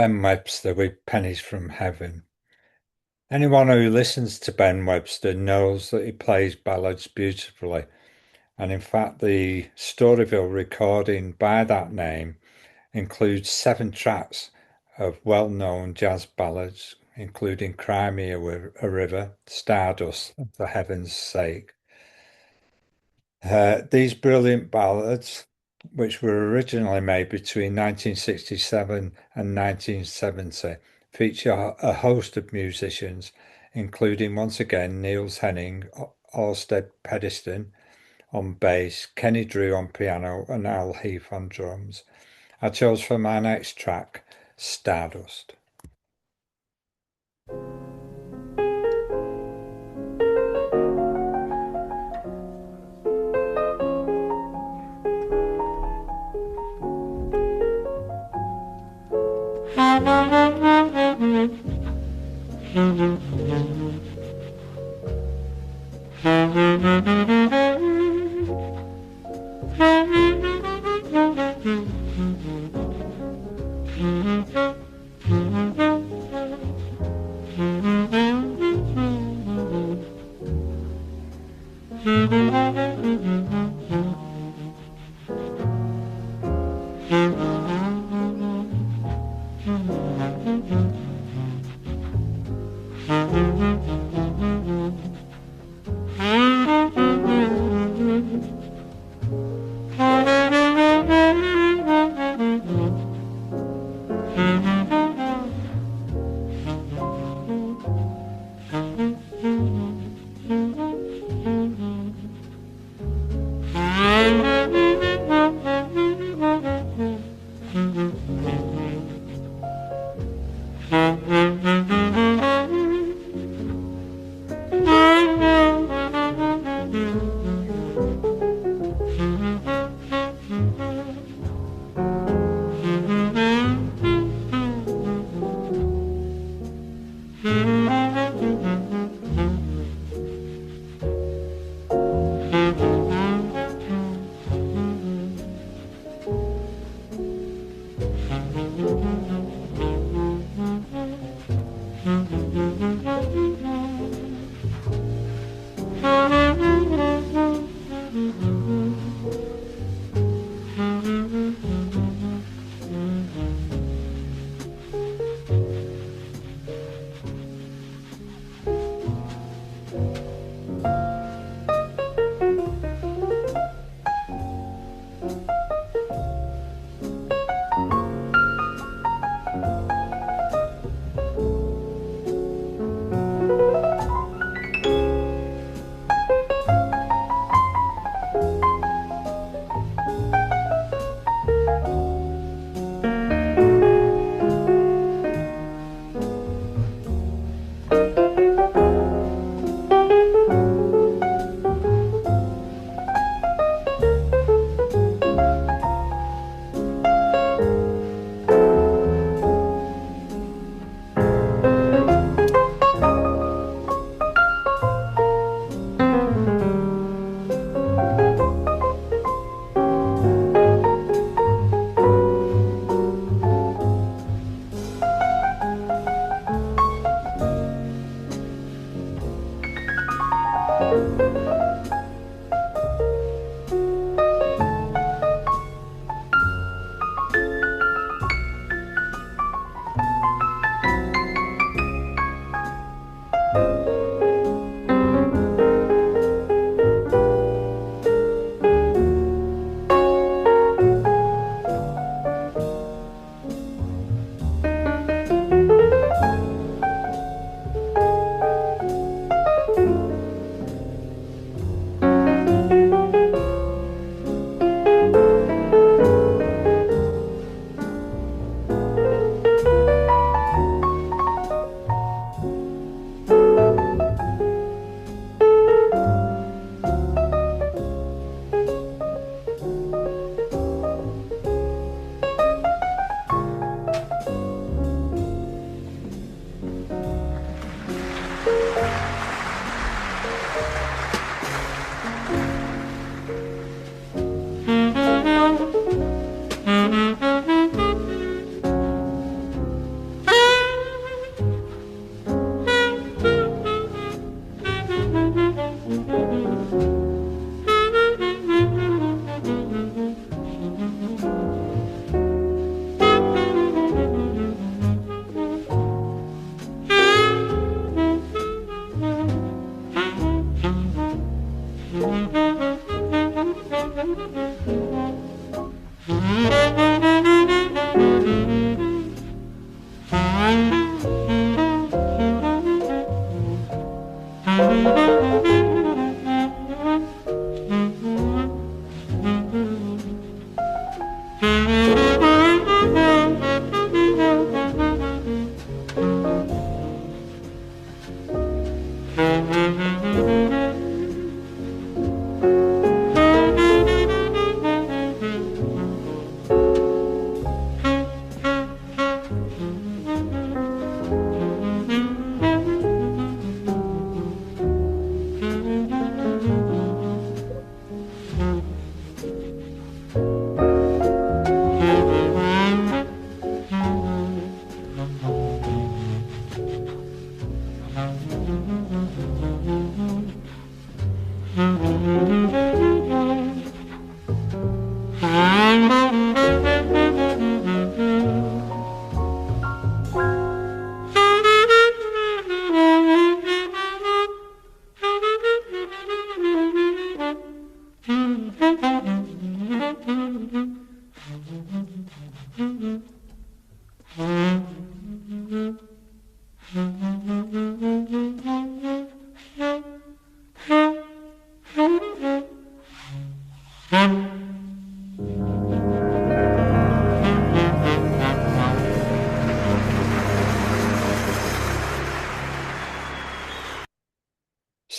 Ben Webster with Pennies from Heaven. Anyone who listens to Ben Webster knows that he plays ballads beautifully. And in fact, the Storyville recording by that name includes 7 tracks of well-known jazz ballads, including Cry Me a River, Stardust, and For Heaven's Sake. These brilliant ballads, which were originally made between 1967 and 1970, feature a host of musicians, including once again Niels Henning, Orsted Pediston on bass, Kenny Drew on piano, and Al Heath on drums. I chose for my next track Stardust.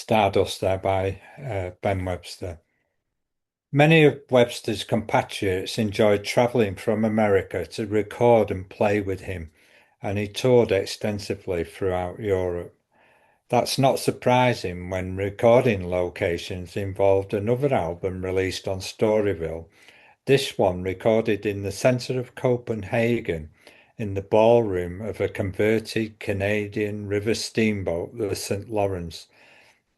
Stardust there by Ben Webster. Many of Webster's compatriots enjoyed traveling from America to record and play with him, and he toured extensively throughout Europe. That's not surprising when recording locations involved another album released on Storyville, this one recorded in the centre of Copenhagen in the ballroom of a converted Canadian river steamboat, the St. Lawrence,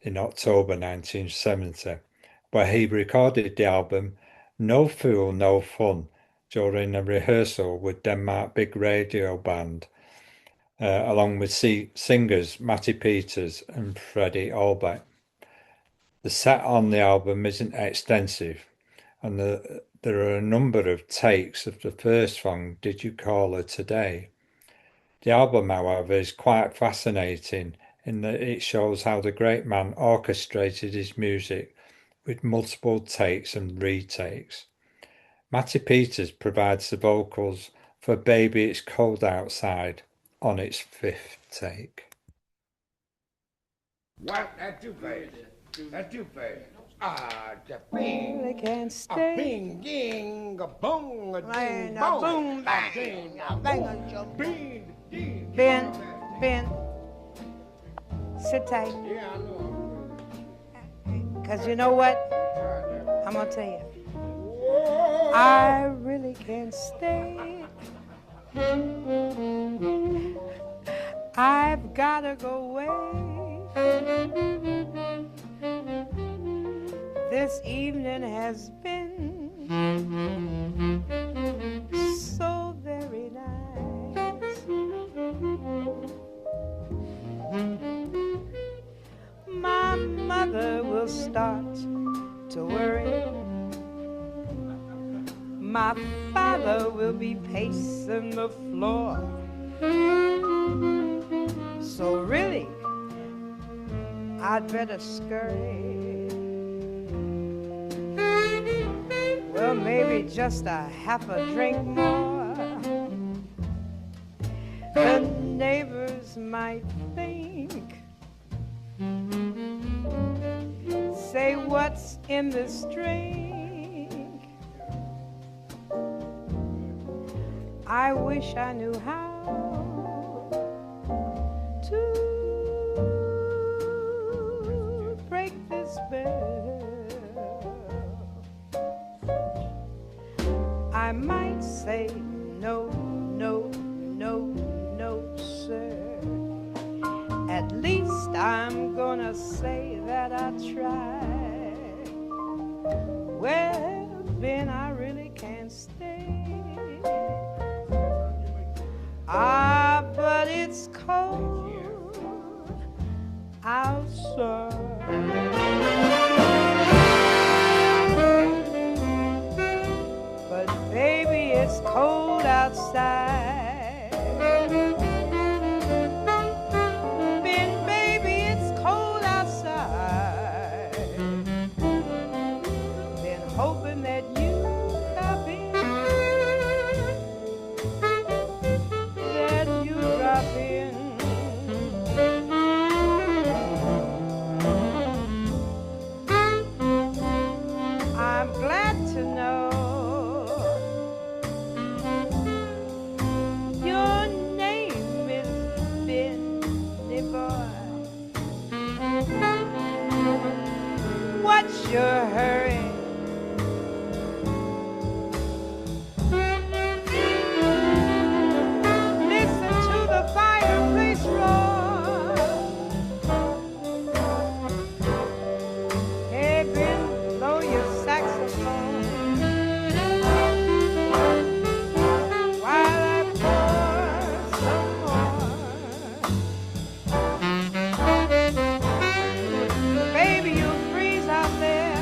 in October 1970, where he recorded the album No Fool, No Fun during a rehearsal with Denmark Big Radio Band, along with singers Matty Peters and Freddie Olbeck. The set on the album isn't extensive, and there are a number of takes of the first song, Did You Call Her Today? The album, however, is quite fascinating in that it shows how the great man orchestrated his music with multiple takes and retakes. Matty Peters provides the vocals for Baby It's Cold Outside on its fifth take. What? That's too fast. That's too fast. Ah, the bing. They can't stay. A bing, ging, a boom, a ding, A boom, boom, a ding, a bang, boom, a bing, ding. Ben, sit tight. Yeah, I know. Because you know what? I'm going to tell you. I really can't stay. I've got to go away. This evening has been so very nice. My mother will start to worry. My father will be pacing the floor. So really, I'd better scurry. Well, maybe just a half a drink more. The neighbors might think, say, what's in this drink? I wish I knew how to break this spell. I might say no, no, no, no, sir. At least I'm gonna say that I tried. Well, Ben, I really can't stay. Ah, but it's cold outside. But baby, it's cold outside. Ben, baby, it's cold outside. Been hoping that you drop in, that you drop in. I'm glad to know your name is Benny Boy. What's your hurry? Listen to the fireplace roar. Hey, Ben, blow your saxophone while I pour some more. Baby, you'll freeze out there.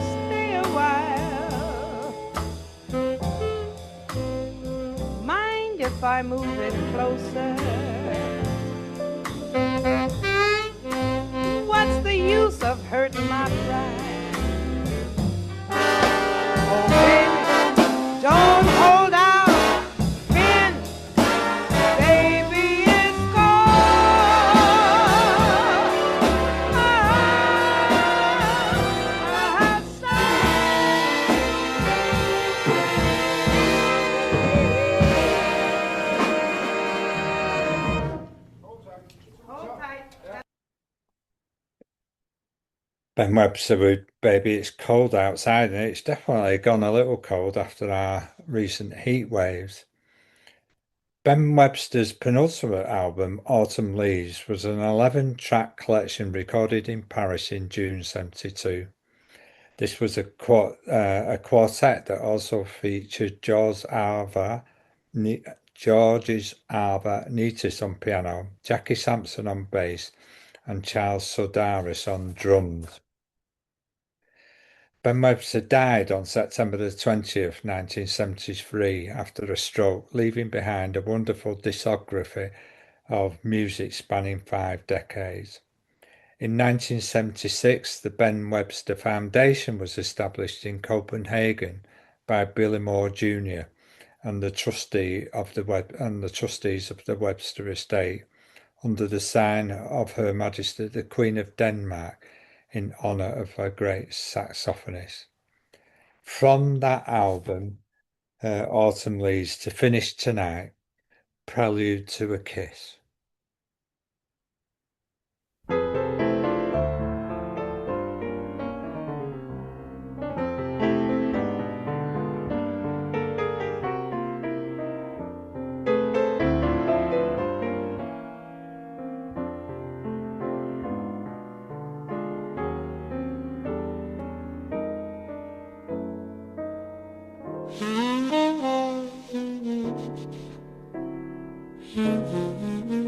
Stay a while. Mind if I move it closer? What's the use of hurting my pride? Oh, baby, don't hold out, Ben, baby. Ben Webster with Baby It's Cold Outside, and it's definitely gone a little cold after our recent heat waves. Ben Webster's penultimate album, Autumn Leaves, was an 11-track collection recorded in Paris in June 1972. This was a quartet that also featured Georges Nitis on piano, Jackie Sampson on bass, and Charles Sodaris on drums. Ben Webster died on September the 20th, 1973, after a stroke, leaving behind a wonderful discography of music spanning 5 decades. In 1976, the Ben Webster Foundation was established in Copenhagen by Billy Moore Jr. and the trustees of the Webster estate, under the sign of Her Majesty the Queen of Denmark, in honour of her great saxophonist. From that album, Autumn Leaves, to finish tonight, Prelude to a Kiss. Mm-hmm.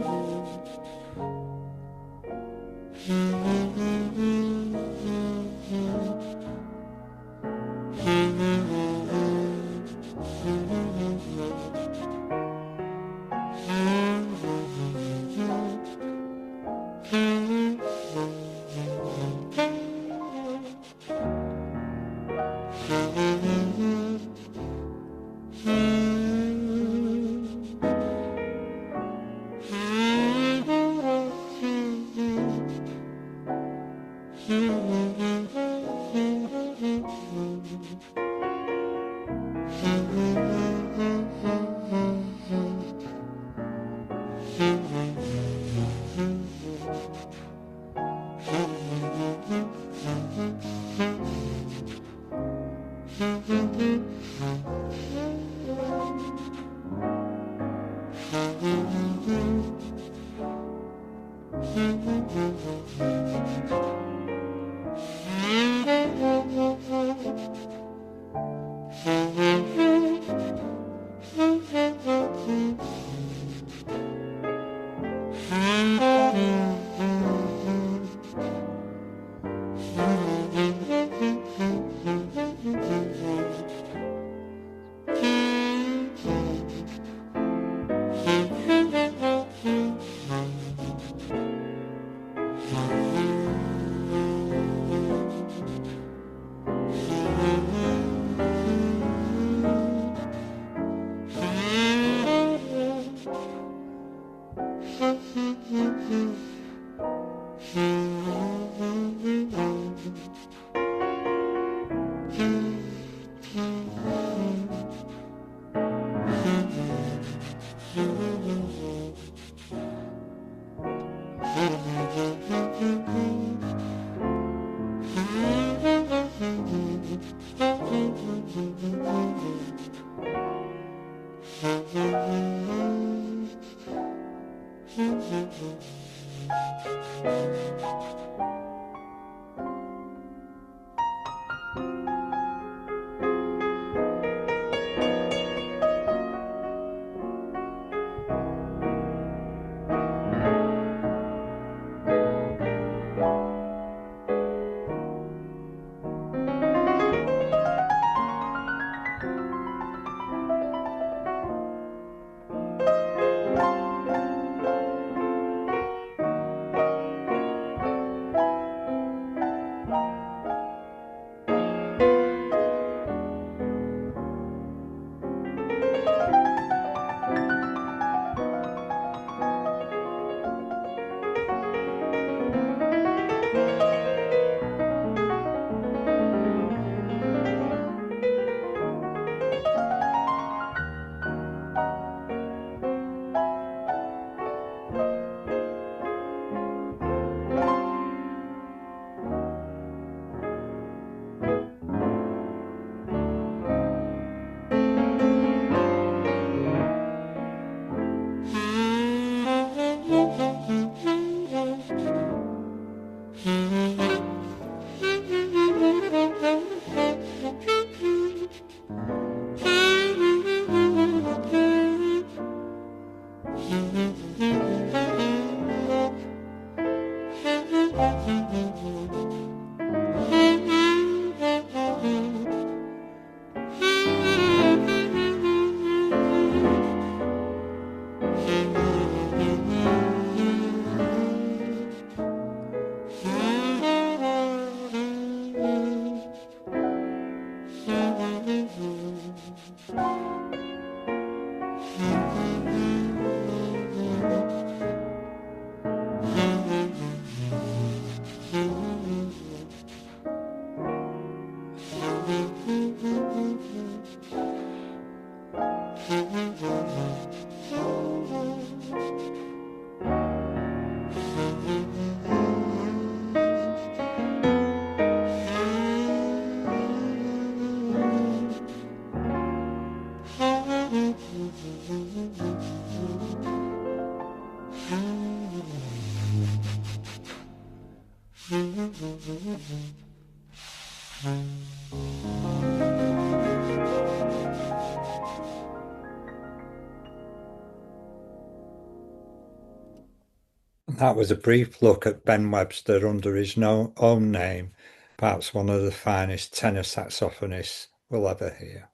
That was a brief look at Ben Webster under his own name, perhaps one of the finest tenor saxophonists we'll ever hear.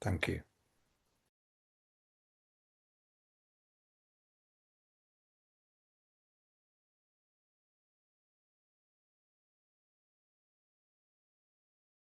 Thank you.